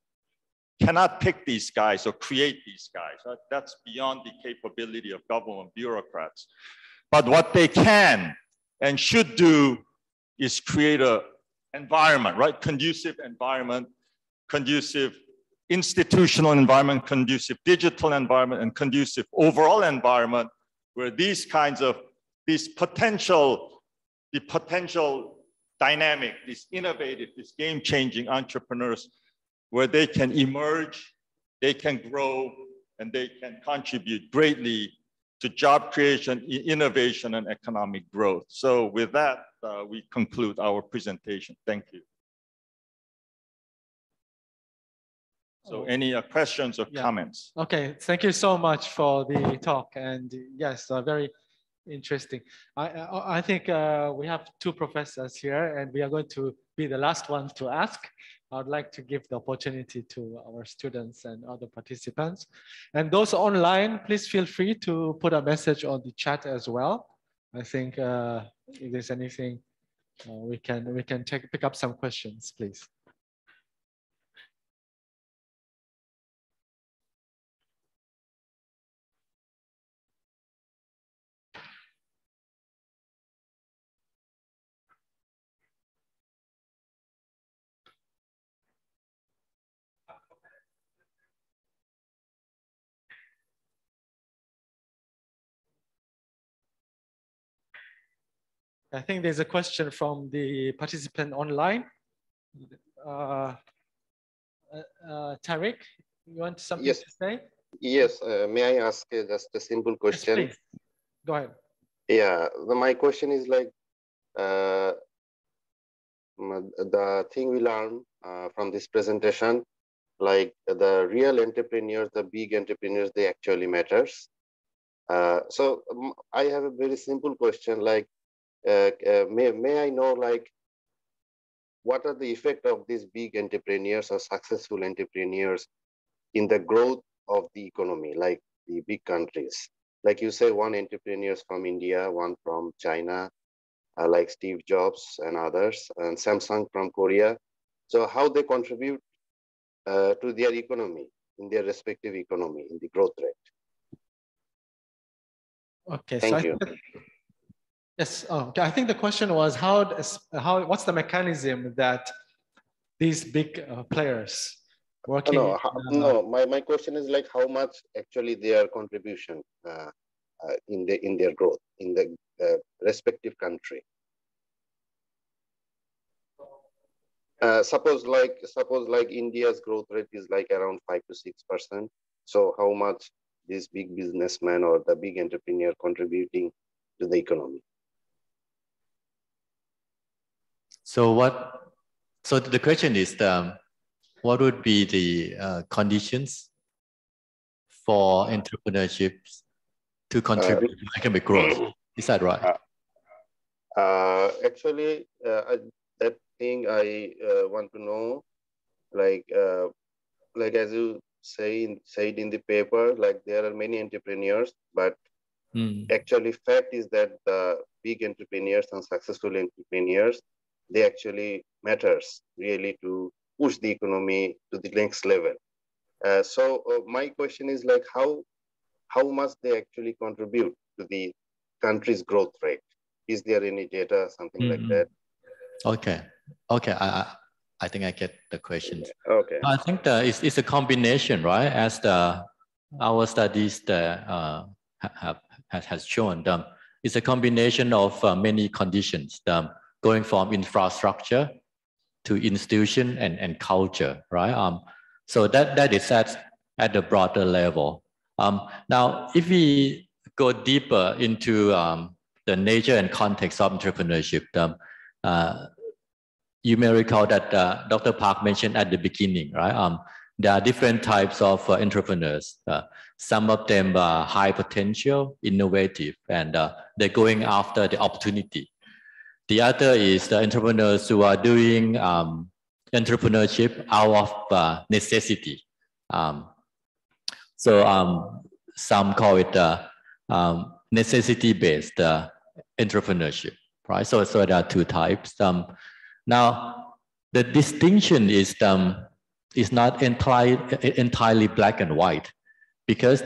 cannot pick these guys or create these guys, right? That's beyond the capability of government bureaucrats. But what they can and should do is create an environment, right? Conducive environment, conducive institutional environment, conducive digital environment, and conducive overall environment where these kinds of, the potential dynamic, these innovative, these game-changing entrepreneurs, where they can emerge, they can grow, and they can contribute greatly to job creation, innovation, and economic growth. So with that, we conclude our presentation. Thank you. So any questions or comments? Okay, thank you so much for the talk. And yes, very interesting. I think we have two professors here and we are going to be the last ones to ask. I would like to give the opportunity to our students and other participants. And those online, please feel free to put a message on the chat as well. I think if there's anything, we can pick up some questions, please. I think there's a question from the participant online. Tariq, you want something to say? Yes, may I ask just a simple question? Yes, please. Go ahead. Yeah, my question is like, the thing we learned from this presentation, like the real entrepreneurs, the big entrepreneurs, they actually matters. So I have a very simple question, like, may I know, like, what are the effect of these big entrepreneurs or successful entrepreneurs in the growth of the economy, like the big countries? Like you say, one entrepreneurs from India, one from China, like Steve Jobs and others, and Samsung from Korea. So how they contribute to their economy, in their respective economy, in the growth rate? Okay, Thank so you. Yes, okay. I think the question was what's the mechanism that these big players working? No, my question is like how much actually their contribution in their growth in the respective country. Suppose like India's growth rate is like around 5 to 6%. So how much this big businessman or the big entrepreneur contributing to the economy? So the question is, what would be the conditions for entrepreneurship to contribute to economic growth? Is that right? Actually, that thing I want to know, like as you said in the paper, like there are many entrepreneurs, but actually fact is that the big entrepreneurs and successful entrepreneurs, they actually matters really to push the economy to the next level. So my question is like how much they actually contribute to the country's growth rate? Is there any data, something like that? Okay, I think I get the question. Okay. I think it's a combination, right? As our studies has shown, it's a combination of many conditions, going from infrastructure to institution and culture, right? So that is at the broader level. Now, if we go deeper into the nature and context of entrepreneurship, you may recall that Dr. Park mentioned at the beginning, right? There are different types of entrepreneurs. Some of them are high potential, innovative, and they're going after the opportunity. The other is the entrepreneurs who are doing entrepreneurship out of necessity. So some call it necessity-based entrepreneurship, right? So there are two types. Now, the distinction is not entirely black and white, because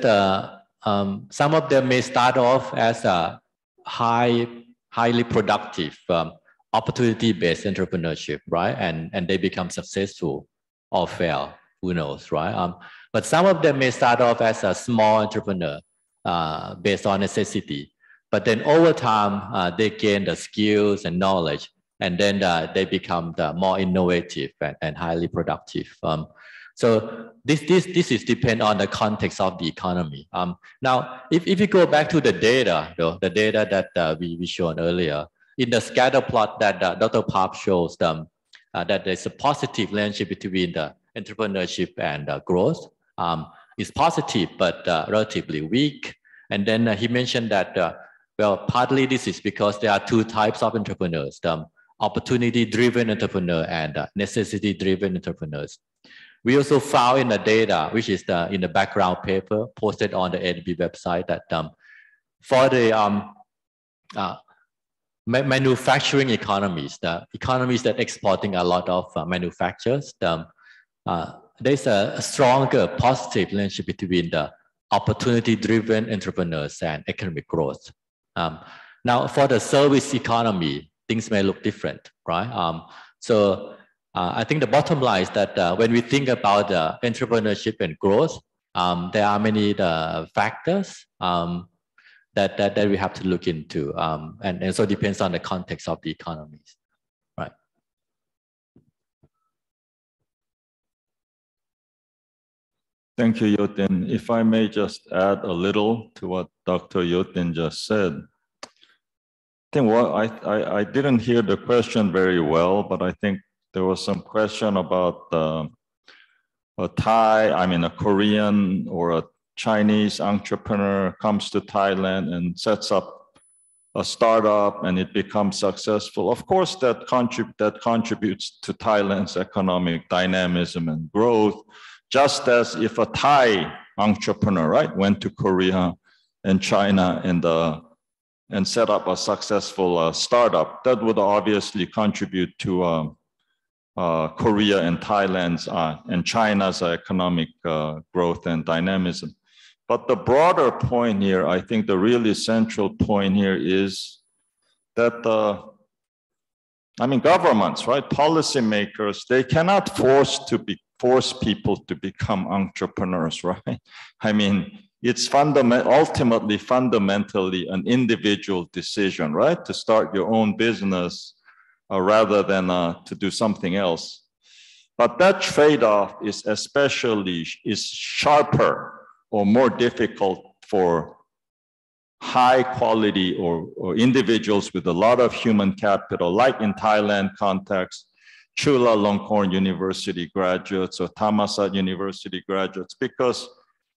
some of them may start off as a highly productive opportunity-based entrepreneurship, right? And they become successful or fail, who knows, right? But some of them may start off as a small entrepreneur based on necessity, but then over time they gain the skills and knowledge, and then they become the more innovative and highly productive. So this is depend on the context of the economy. Now, if you go back to the data, though, the data that we shown earlier, in the scatter plot that Dr. Park shows them, that there's a positive relationship between the entrepreneurship and growth is positive, but relatively weak. And then he mentioned that, well, partly this is because there are two types of entrepreneurs, the opportunity-driven entrepreneur and necessity-driven entrepreneurs. We also found in the data, which is in the background paper posted on the ADB website, that for the manufacturing economies, the economies that exporting a lot of manufacturers, there's a stronger positive relationship between the opportunity-driven entrepreneurs and economic growth. Now, for the service economy, things may look different, right? So I think the bottom line is that when we think about entrepreneurship and growth, there are many factors that we have to look into, and so it depends on the context of the economies, right? Thank you, Yotin. If I may just add a little to what Dr. Yotin just said. I think I didn't hear the question very well, but I think there was some question about a Korean or a Chinese entrepreneur comes to Thailand and sets up a startup and it becomes successful. Of course, that contributes to Thailand's economic dynamism and growth, just as if a Thai entrepreneur, right, went to Korea and China and set up a successful startup, that would obviously contribute to Korea and Thailand's and China's economic growth and dynamism. But the broader point here, I think the really central point here is that governments, right, policymakers, they cannot force people to become entrepreneurs, right? I mean, it's ultimately fundamentally an individual decision, right? To start your own business rather than to do something else. But that trade-off is sharper or more difficult for high quality or individuals with a lot of human capital, like in Thailand context, Chulalongkorn University graduates or Thammasat University graduates, because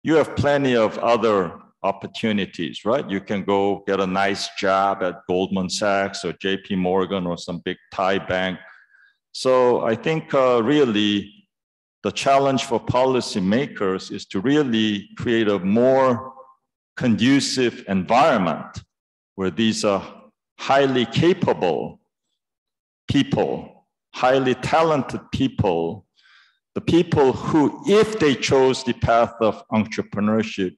you have plenty of other opportunities, right? You can go get a nice job at Goldman Sachs or JP Morgan or some big Thai bank. So I think really the challenge for policymakers is to really create a more conducive environment where these are highly capable people, highly talented people, the people who, if they chose the path of entrepreneurship,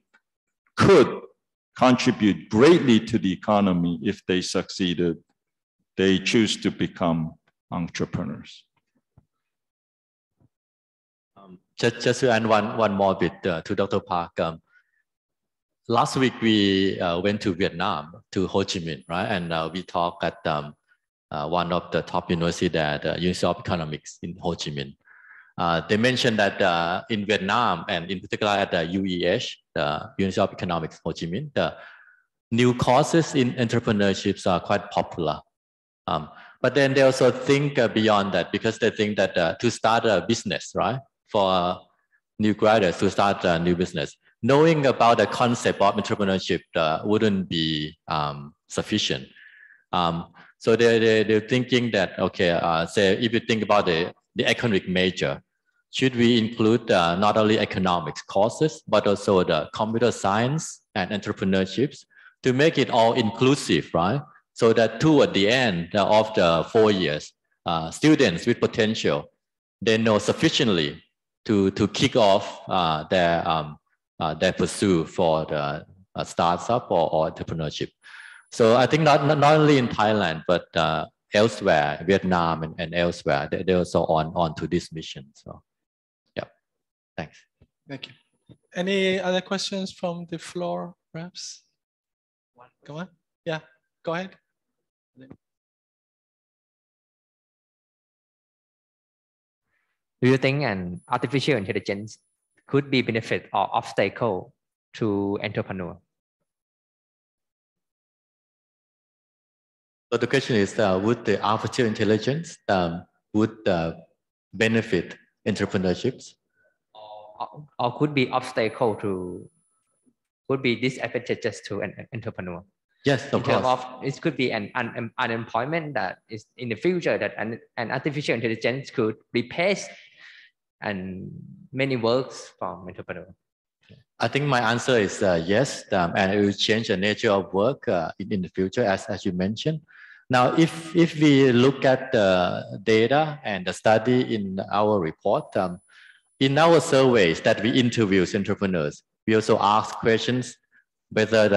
could contribute greatly to the economy if they succeeded. They choose to become entrepreneurs. Just to add one more bit to Dr. Park. Last week we went to Vietnam, to Ho Chi Minh, right? And we talked at one of the top universities there, the University of Economics in Ho Chi Minh. They mentioned that in Vietnam, and in particular at the UEH, the University of Economics Ho Chi Minh, the new courses in entrepreneurship are quite popular. But then they also think beyond that, because they think that to start a business, right, for new graduates to start a new business, knowing about the concept of entrepreneurship wouldn't be sufficient. So they're thinking that, okay, say if you think about the economic major, should we include not only economics courses, but also the computer science and entrepreneurships to make it all inclusive, right? So that toward the end of the 4 years, students with potential, they know sufficiently to kick off their pursuit for the startup or entrepreneurship. So I think not only in Thailand, but elsewhere, Vietnam and elsewhere, they're also on to this mission. So, yeah, thanks. Thank you. Any other questions from the floor, perhaps? Go on. Yeah, go ahead. Do you think an artificial intelligence could be benefit or obstacle to entrepreneur? So the question is, would the artificial intelligence would benefit entrepreneurships? Or could be obstacle to, could be disadvantages to an entrepreneur. Yes, of course. It could be an unemployment that is in the future, that an artificial intelligence could replace and many works from entrepreneur. I think my answer is yes, and it will change the nature of work in the future, as you mentioned. Now, if we look at the data and the study in our report, in our surveys that we interview entrepreneurs, we also ask questions whether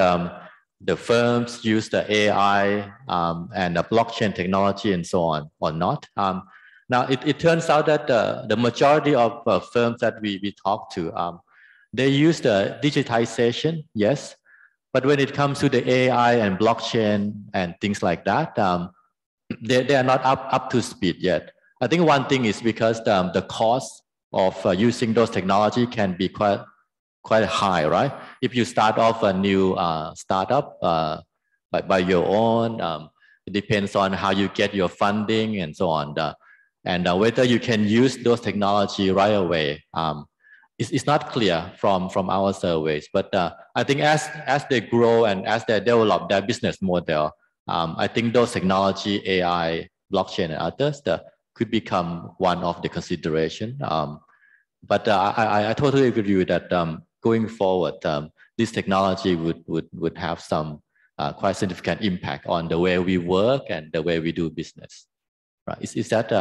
the firms use the AI and the blockchain technology and so on or not. Now, it turns out that the majority of firms that we talk to, they use the digitization, yes, but when it comes to the AI and blockchain and things like that, they are not up to speed yet. I think one thing is because the cost of using those technology can be quite high, right? If you start off a new startup by your own, it depends on how you get your funding and so on. And whether you can use those technology right away, it's not clear from our surveys. But I think as they grow and as they develop their business model, I think those technology, AI, blockchain, and others could become one of the consideration. But I totally agree with you that going forward, this technology would have some quite significant impact on the way we work and the way we do business. Right? Is that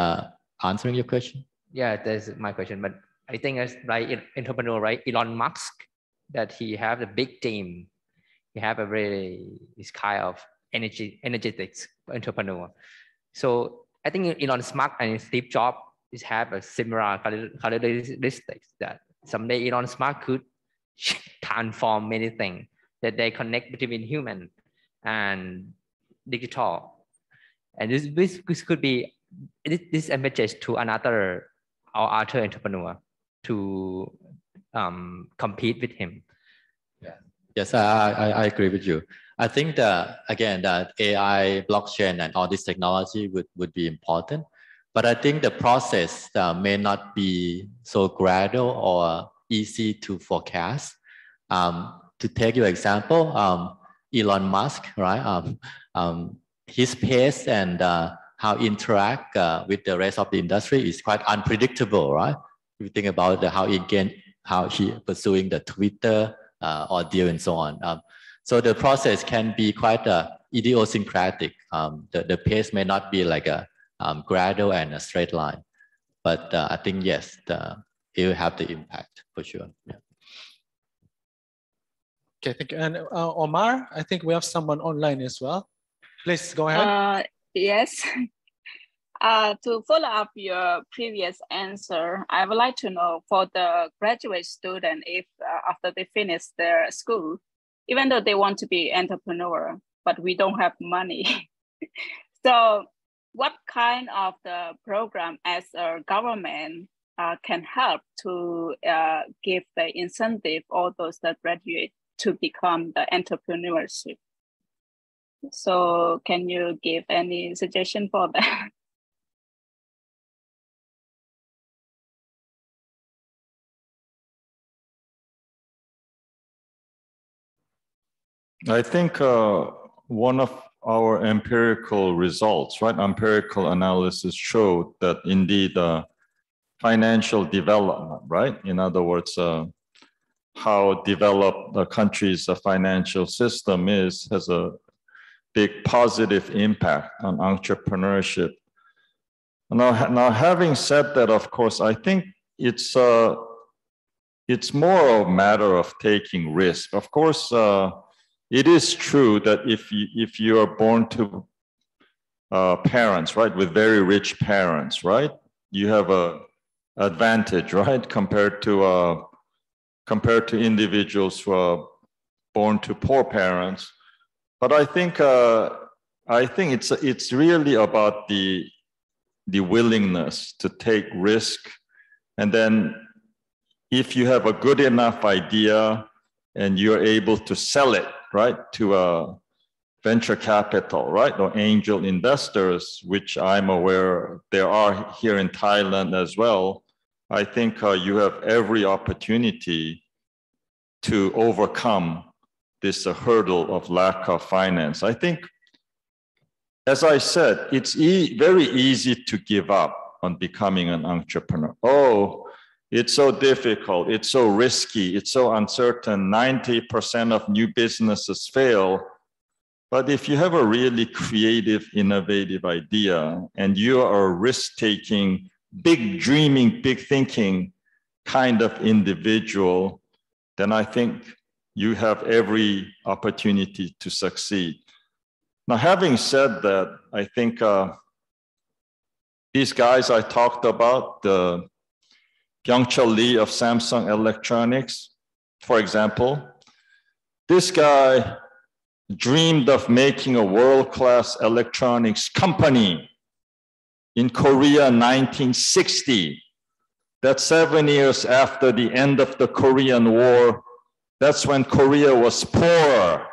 answering your question? Yeah, that's my question. But I think as like entrepreneur, right? Elon Musk, that he have a big team. He have a really this kind of energetics entrepreneur. So I think Elon Musk and Steve Jobs have a similar characteristics that someday Elon Musk could transform many things, that they connect between human and digital. And this could be this message to another or other entrepreneur to compete with him. Yeah. Yes, I agree with you. I think that again, that AI, blockchain, and all this technology would be important. But I think the process may not be so gradual or easy to forecast. To take your example, Elon Musk, right? His pace and how interact with the rest of the industry is quite unpredictable, right? If you think about how he pursuing the Twitter deal and so on. So the process can be quite idiosyncratic. The pace may not be like a gradual and a straight line, but I think yes, it will have the impact for sure. Yeah. Okay, thank you. And Omar, I think we have someone online as well. Please go ahead. Yes. To follow up your previous answer, I would like to know for the graduate student, if after they finish their school, even though they want to be entrepreneur, but we don't have money. So what kind of the program as a government can help to give the incentive all those that graduate to become the entrepreneurship? So can you give any suggestion for that? I think one of our empirical results, right? Empirical analysis showed that indeed financial development, right? In other words, how developed the country's financial system has a big positive impact on entrepreneurship. Now, having said that, of course, I think it's more a matter of taking risk. Of course, it is true that if you are born to parents, right, with very rich parents, right, you have a advantage, right, compared to individuals who are born to poor parents. But I think it's really about the willingness to take risk, and then if you have a good enough idea and you're able to sell it, right, to venture capital, right, or angel investors, which I'm aware there are here in Thailand as well, I think you have every opportunity to overcome this hurdle of lack of finance. I think, as I said, it's very easy to give up on becoming an entrepreneur. Oh, it's so difficult, it's so risky, it's so uncertain, 90% of new businesses fail. But if you have a really creative, innovative idea, and you are a risk-taking, big dreaming, big thinking kind of individual, then I think you have every opportunity to succeed. Now, having said that, I think these guys I talked about, the Byung-Chul Lee of Samsung Electronics, for example, this guy dreamed of making a world-class electronics company in Korea in 1960. That's 7 years after the end of the Korean War. That's when Korea was poorer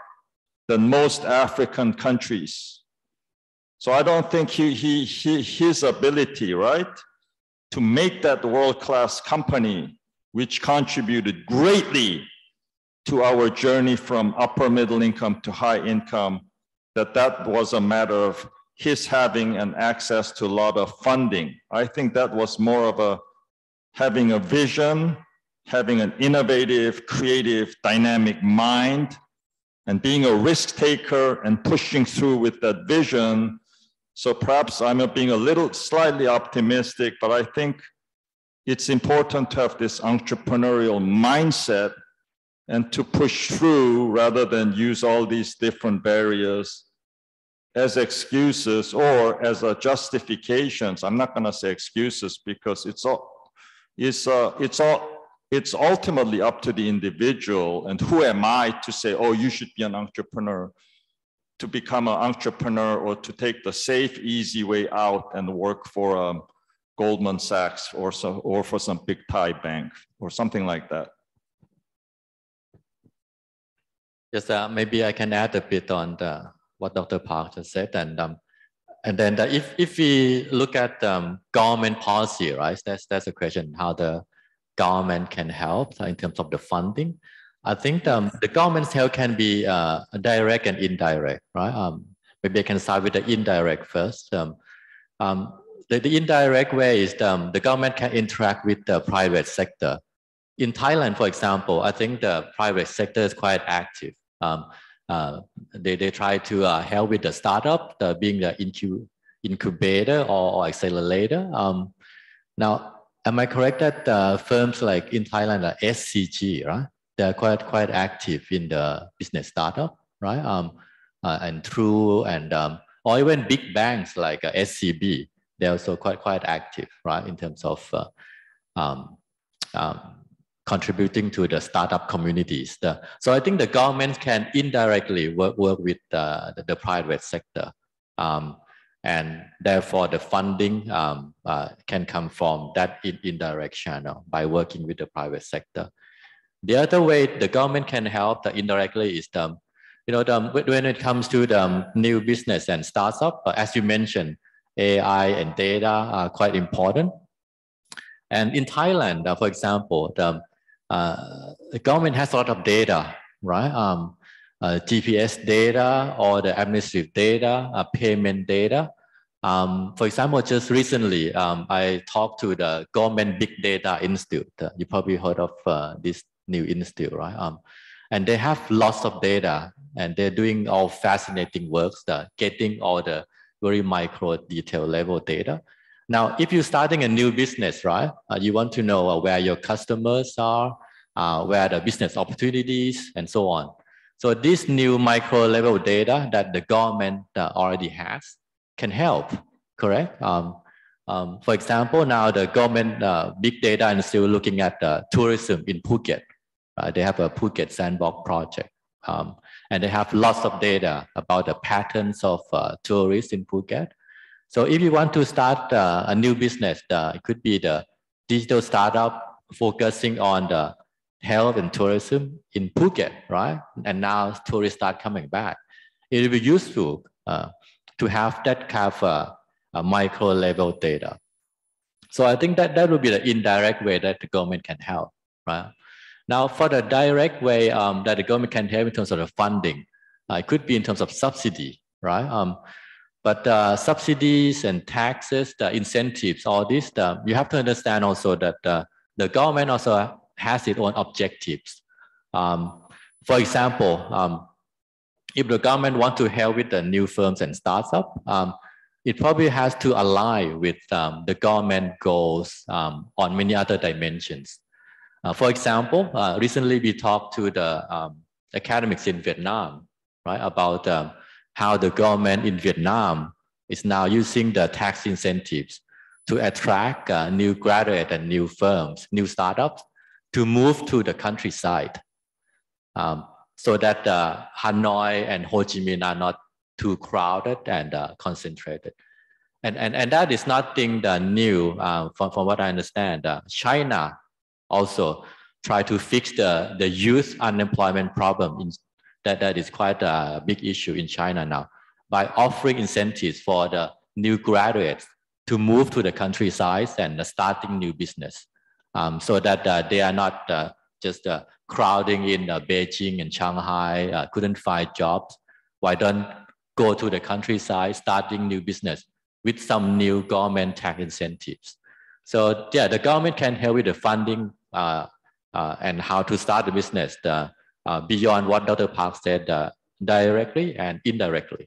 than most African countries. So I don't think his ability, right, to make that world-class company, which contributed greatly to our journey from upper middle income to high income, that was a matter of his having an access to a lot of funding. I think that was more of having a vision, having an innovative, creative, dynamic mind, and being a risk taker and pushing through with that vision. So perhaps I'm being a little slightly optimistic, but I think it's important to have this entrepreneurial mindset and to push through rather than use all these different barriers as excuses or as justifications. I'm not going to say excuses because it's ultimately up to the individual. And who am I to say, oh, you should be an entrepreneur, to become an entrepreneur or to take the safe, easy way out and work for Goldman Sachs or for some big Thai bank or something like that. Yes, maybe I can add a bit on what Dr. Park just said. And then if we look at government policy, right, that's a question, how the government can help in terms of the funding. I think the government's help can be direct and indirect, right? Maybe I can start with the indirect first. The indirect way is the government can interact with the private sector. In Thailand, for example, I think the private sector is quite active. They try to help with the startup, being the incubator or accelerator. Now, am I correct that firms like in Thailand are SCG, right? They're quite active in the business startup, right? And True and or even big banks like SCB, they're also quite active, right? In terms of contributing to the startup communities. So I think the government can indirectly work with the private sector. And therefore the funding can come from that indirect channel by working with the private sector. The other way the government can help indirectly is when it comes to the new business and startup, as you mentioned, AI and data are quite important. And in Thailand, for example, the government has a lot of data, right? GPS data or the administrative data, payment data. For example, just recently, I talked to the Government Big Data Institute. You probably heard of this new institute, right? And they have lots of data and they're doing all fascinating works, getting all the very micro detail level data. Now, if you're starting a new business, right, you want to know where your customers are, where the business opportunities, and so on. So this new micro level data that the government already has can help, correct? For example, now the government big data is still looking at tourism in Phuket. They have a Phuket Sandbox project. And they have lots of data about the patterns of tourists in Phuket. So if you want to start a new business, it could be the digital startup focusing on the health and tourism in Phuket, right? And now tourists start coming back. It will be useful to have that kind of micro level data. So I think that would be the indirect way that the government can help, right? Now, for the direct way that the government can help in terms of the funding, it could be in terms of subsidy, right? But subsidies and taxes, the incentives, all this, you have to understand also that the government also has its own objectives. For example, if the government wants to help with the new firms and startups, it probably has to align with the government goals on many other dimensions. For example, recently we talked to the academics in Vietnam, right, about how the government in Vietnam is now using the tax incentives to attract new graduates and new firms, new startups to move to the countryside so that Hanoi and Ho Chi Minh are not too crowded and concentrated. And that is nothing new from what I understand. China also try to fix the youth unemployment problem that is quite a big issue in China now by offering incentives for the new graduates to move to the countryside and starting new business so that they are not just crowding in Beijing and Shanghai, couldn't find jobs. Why don't go to the countryside, starting new business with some new government tax incentives? So yeah, the government can help with the funding and how to start the business beyond what Dr. Park said, directly and indirectly.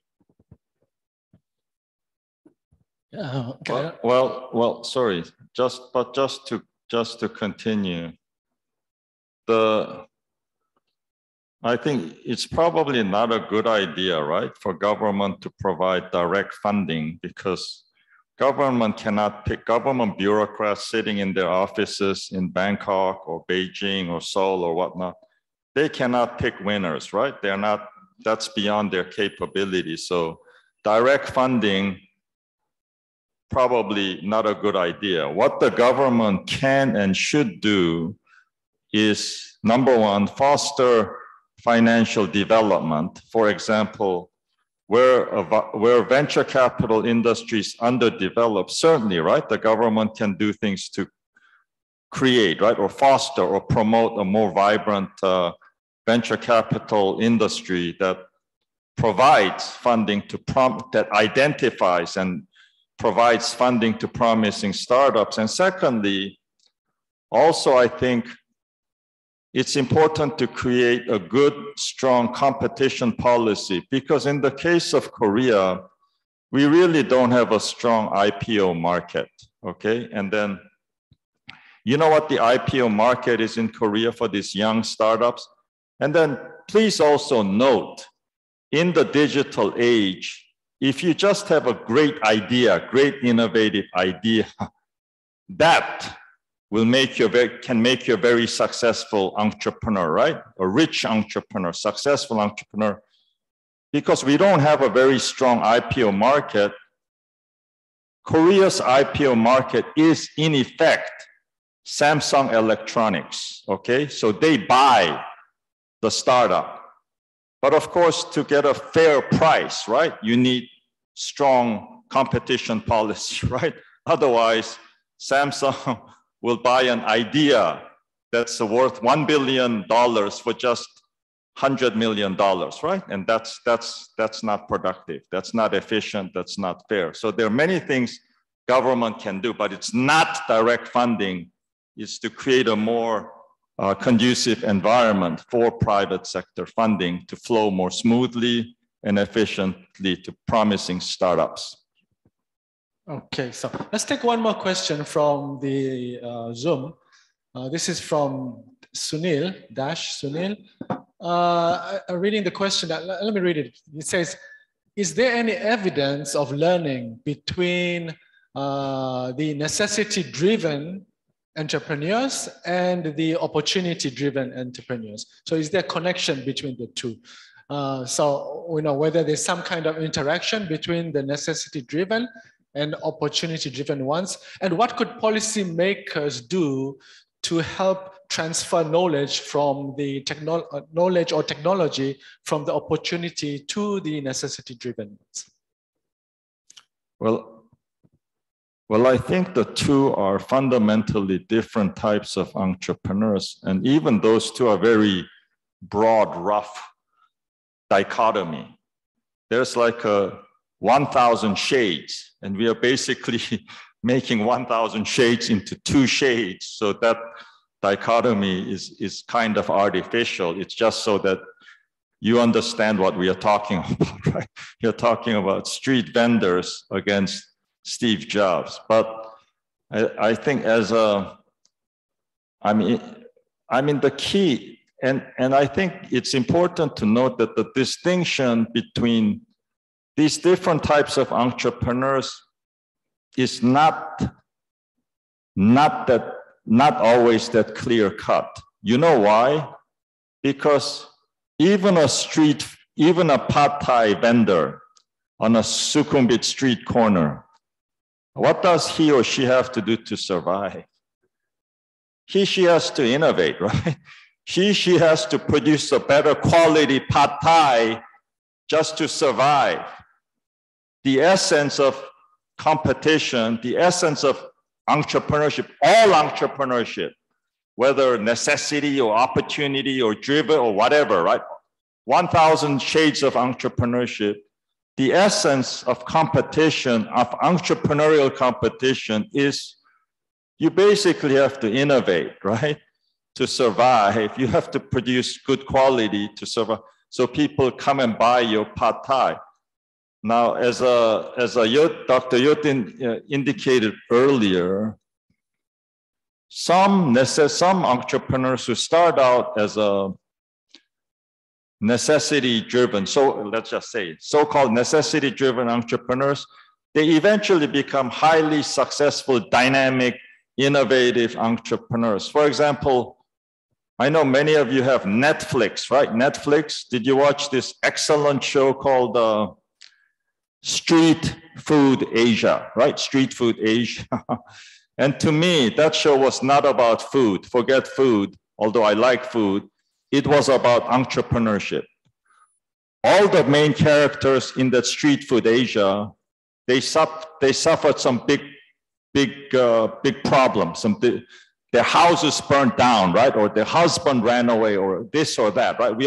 Well, sorry, just to continue, I think it's probably not a good idea, right, for government to provide direct funding, because government cannot pick, government bureaucrats sitting in their offices in Bangkok or Beijing or Seoul or whatnot, they cannot pick winners, right? They're not, that's beyond their capability. So direct funding, probably not a good idea. What the government can and should do is, number one, foster financial development. For example, where venture capital industry is underdeveloped, certainly, right, the government can do things to create, right, or foster or promote a more vibrant venture capital industry that provides funding to that identifies and provides funding to promising startups. And secondly, also, I think it's important to create a good, strong competition policy, because in the case of Korea, we really don't have a strong IPO market, okay? And then, you know what the IPO market is in Korea for these young startups? And then please also note, in the digital age, if you just have a great idea, great innovative idea, that will can make you a very successful entrepreneur, right? A rich entrepreneur, successful entrepreneur. Because we don't have a very strong IPO market, Korea's IPO market is in effect Samsung Electronics, okay? So they buy the startup. But of course, to get a fair price, right? You need strong competition policy, right? Otherwise, Samsung will buy an idea that's worth $1 billion for just $100 million, right? And that's not productive. That's not efficient. That's not fair. So there are many things government can do, but it's not direct funding. It's to create a more conducive environment for private sector funding to flow more smoothly and efficiently to promising startups. Okay, so let's take one more question from the Zoom. This is from Sunil, Sunil. Reading the question, let me read it. It says, is there any evidence of learning between the necessity-driven entrepreneurs and the opportunity-driven entrepreneurs? So is there a connection between the two? So we know whether there's some kind of interaction between the necessity-driven and opportunity-driven ones, and what could policymakers do to help transfer knowledge from the knowledge or technology from the opportunity to the necessity-driven ones? Well, Well, I think the two are fundamentally different types of entrepreneurs. And even those two are very broad, rough dichotomy. There's like a 1,000 shades, and we are basically making 1,000 shades into 2 shades. So that dichotomy is kind of artificial. It's just so that you understand what we are talking about, right? You're talking about street vendors against Steve Jobs. But I think as a, I mean the key, and I think it's important to note that the distinction between these different types of entrepreneurs is not always that clear cut. You know why? Because even a pad thai vendor on a Sukhumvit street corner, what does he or she have to do to survive? She has to innovate, right? She has to produce a better quality pad thai just to survive. The essence of competition, the essence of entrepreneurship, all entrepreneurship, whether necessity or opportunity or driven or whatever, right? 1,000 shades of entrepreneurship. The essence of competition, of entrepreneurial competition, is you basically have to innovate, right? To survive, you have to produce good quality to survive. So people come and buy your pad thai. Now, as Dr. Yotin indicated earlier, some entrepreneurs who start out as a necessity-driven, so let's just say so-called necessity-driven entrepreneurs, they eventually become highly successful, dynamic, innovative entrepreneurs. For example, I know many of you have Netflix, right? Netflix, did you watch this excellent show called Street Food Asia, right? Street Food Asia. And to me, that show was not about food, forget food, although I like food. It was about entrepreneurship. All the main characters in that Street Food Asia, they suffered some big problems. Their houses burned down, right? Or their husband ran away, or this or that, right?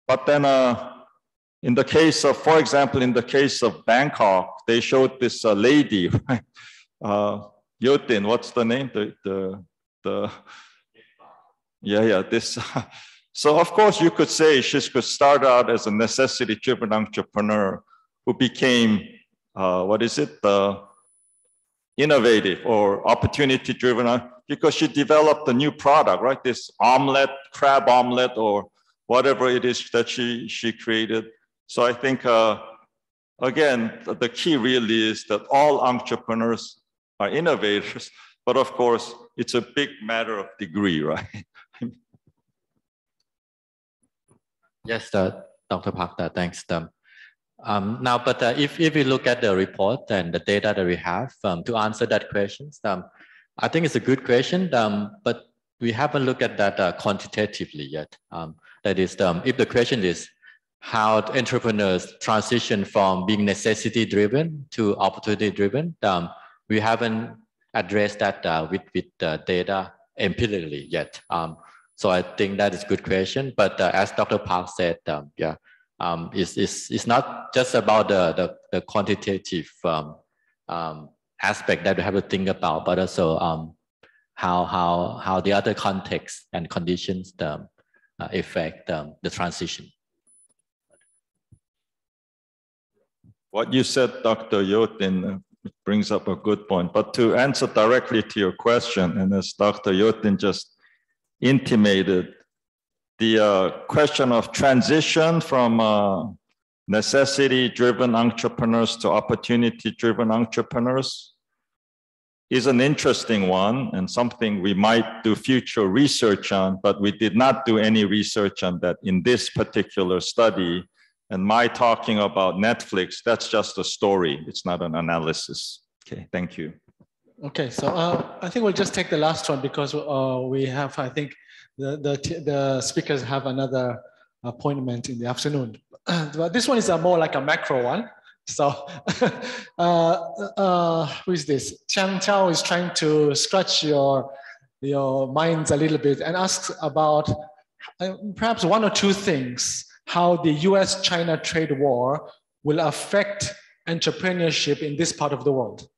But then in the case of, for example, in the case of Bangkok, they showed this lady, right? Yotin, what's the name? This. So of course you could say she could start out as a necessity-driven entrepreneur who became, innovative or opportunity-driven, because she developed a new product, right? This omelet, crab omelet, or whatever it is that she created. So I think, again, the key really is that all entrepreneurs are innovators, but of course, it's a big matter of degree, right? Yes, Dr. Park, thanks. Now, but if we look at the report and the data that we have to answer that question, I think it's a good question, but we haven't looked at that quantitatively yet. That is, if the question is how entrepreneurs transition from being necessity-driven to opportunity-driven, we haven't addressed that with data empirically yet. So I think that is a good question. But as Dr. Park said, it's not just about the quantitative aspect that we have to think about, but also how the other contexts and conditions affect the transition. What you said, Dr. Yotin, brings up a good point. But to answer directly to your question, and as Dr. Yotin just intimated, the question of transition from necessity-driven entrepreneurs to opportunity-driven entrepreneurs is an interesting one and something we might do future research on, but we did not do any research on that in this particular study. And my talking about Netflix, that's just a story. It's not an analysis. Okay, thank you. Okay, so I think we'll just take the last one because we have, I think, the speakers have another appointment in the afternoon. But this one is more like a macro one. So who is this? Chang Chao is trying to scratch your minds a little bit and ask about perhaps one or two things, how the US-China trade war will affect entrepreneurship in this part of the world.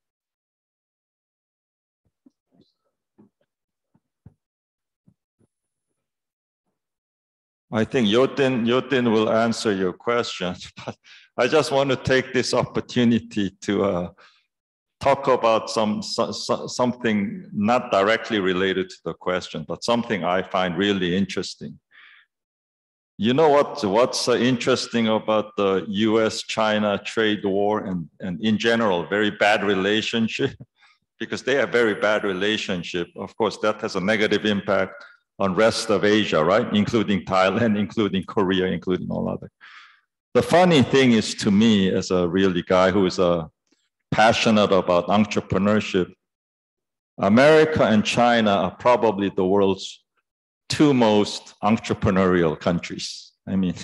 I think Yotin will answer your question, but I just want to take this opportunity to talk about something not directly related to the question, but something I find really interesting. You know what's interesting about the US-China trade war and in general, very bad relationship? Because they have very bad relationship. Of course, that has a negative impact on rest of Asia, right? Including Thailand, including Korea, including all other. The funny thing is, to me, as a really guy who is passionate about entrepreneurship, America and China are probably the world's two most entrepreneurial countries. I mean,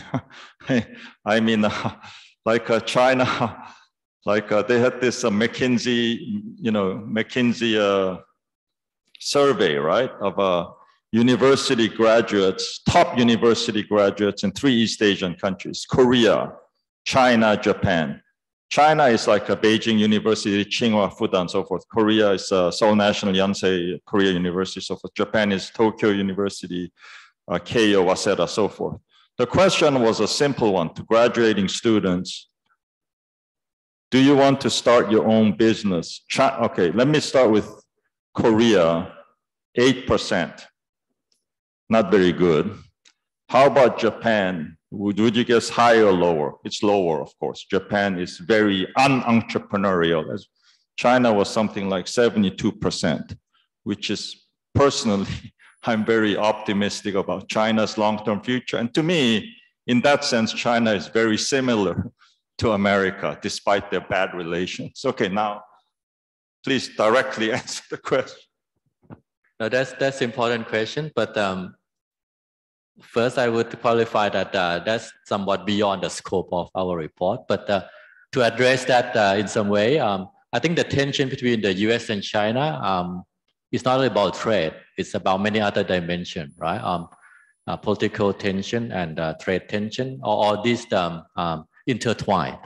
like China, like they had this McKinsey, McKinsey survey, right, of university graduates, top university graduates in 3 East Asian countries: Korea, China, Japan. China is like a Beijing University, Tsinghua, Fudan, so forth. Korea is Seoul National Yonsei Korea University, so forth. Japan is Tokyo University, Keio, Waseda, so forth. The question was a simple one to graduating students. Do you want to start your own business? Okay, let me start with Korea, 8%. Not very good. How about Japan? Would you guess higher or lower? It's lower, of course. Japan is very un-entrepreneurial. China was something like 72%, which is personally, I'm very optimistic about China's long-term future. And to me, in that sense, China is very similar to America, despite their bad relations. Okay, now, please directly answer the question. No, that's important question, but first I would qualify that that's somewhat beyond the scope of our report. But to address that in some way, I think the tension between the US and China is not only about trade, it's about many other dimensions, right? Political tension and trade tension, all these intertwined.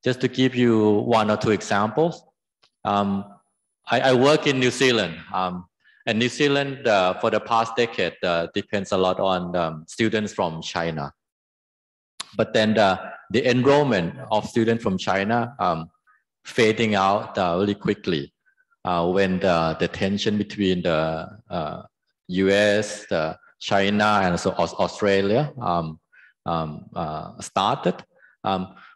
Just to give you 1 or 2 examples, I work in New Zealand. And New Zealand, for the past decade, depends a lot on students from China. But then the enrollment of students from China fading out really quickly when the tension between the US, China, and also Australia started.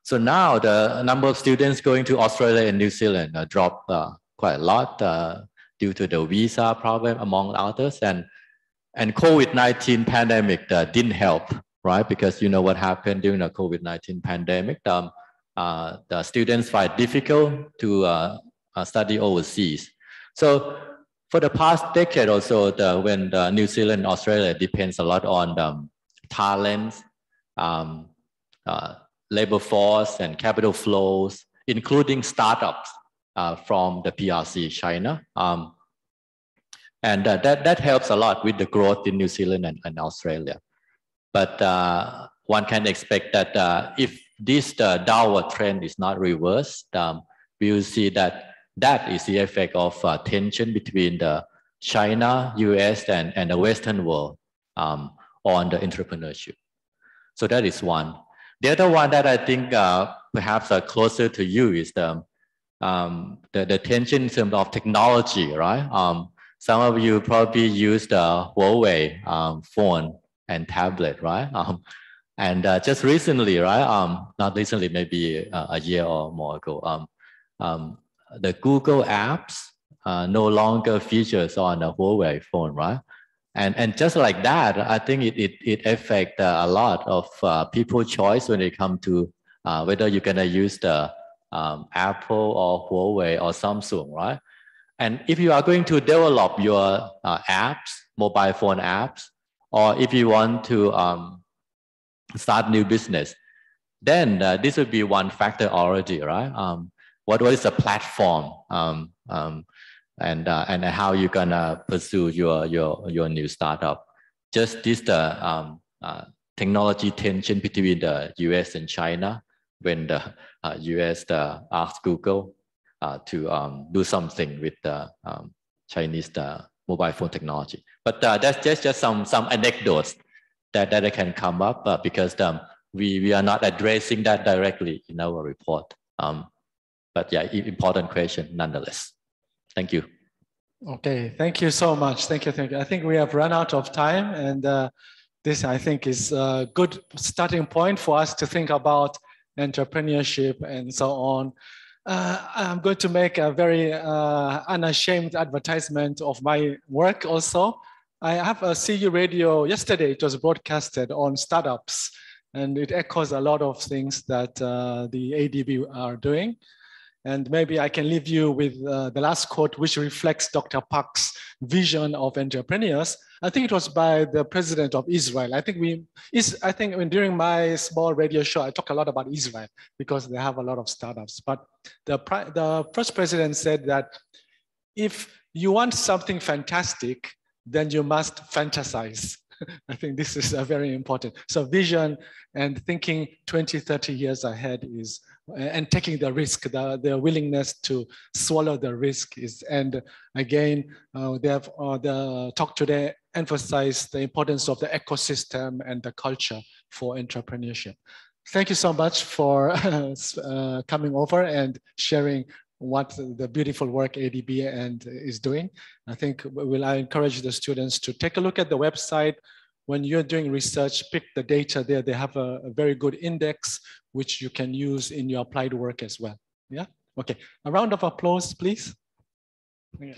So now the number of students going to Australia and New Zealand dropped quite a lot due to the visa problem, among others, and COVID-19 pandemic didn't help, right? Because you know what happened during the COVID-19 pandemic. The students find it difficult to study overseas. So for the past decade or so, when New Zealand and Australia depends a lot on talents, labor force, and capital flows, including startups from the PRC China. And that helps a lot with the growth in New Zealand and Australia. But one can expect that if this downward trend is not reversed, we will see that is the effect of tension between the China, US, and the Western world on the entrepreneurship. So that is one. The other one that I think perhaps closer to you is the tension in terms of technology, right? Some of you probably use the Huawei phone and tablet, right? And just recently, right? Not recently, maybe a year or more ago, the Google apps no longer features on the Huawei phone, right? And just like that, I think it affects a lot of people's choice when it comes to whether you're gonna use the Apple or Huawei or Samsung, right? And if you are going to develop your apps, mobile phone apps, or if you want to start new business, then this would be one factor already, right? What is the platform, and how you're gonna pursue your new startup? Just this technology tension between the US and China, when the US asked Google to do something with the Chinese mobile phone technology. But that's just some anecdotes that can come up because we are not addressing that directly in our report. But yeah, important question nonetheless. Thank you. Okay, thank you so much. Thank you. I think we have run out of time, and this, I think, is a good starting point for us to think about entrepreneurship and so on. I'm going to make a very unashamed advertisement of my work also. I have a CU radio yesterday. It was broadcasted on startups, and it echoes a lot of things that the ADB are doing. And maybe I can leave you with the last quote, which reflects Dr. Park's vision of entrepreneurs. I think it was by the president of Israel. I think during my small radio show, I talk a lot about Israel because they have a lot of startups. But the first president said that if you want something fantastic, then you must fantasize. I think this is very important. So vision and thinking 20, 30 years ahead is, and taking the risk, the willingness to swallow the risk is, and again, the talk today emphasized the importance of the ecosystem and the culture for entrepreneurship. Thank you so much for coming over and sharing what the beautiful work ADB is doing. I think I encourage the students to take a look at the website. When you're doing research, pick the data there. They have a very good index, which you can use in your applied work as well. Yeah, okay. A round of applause, please. Yeah.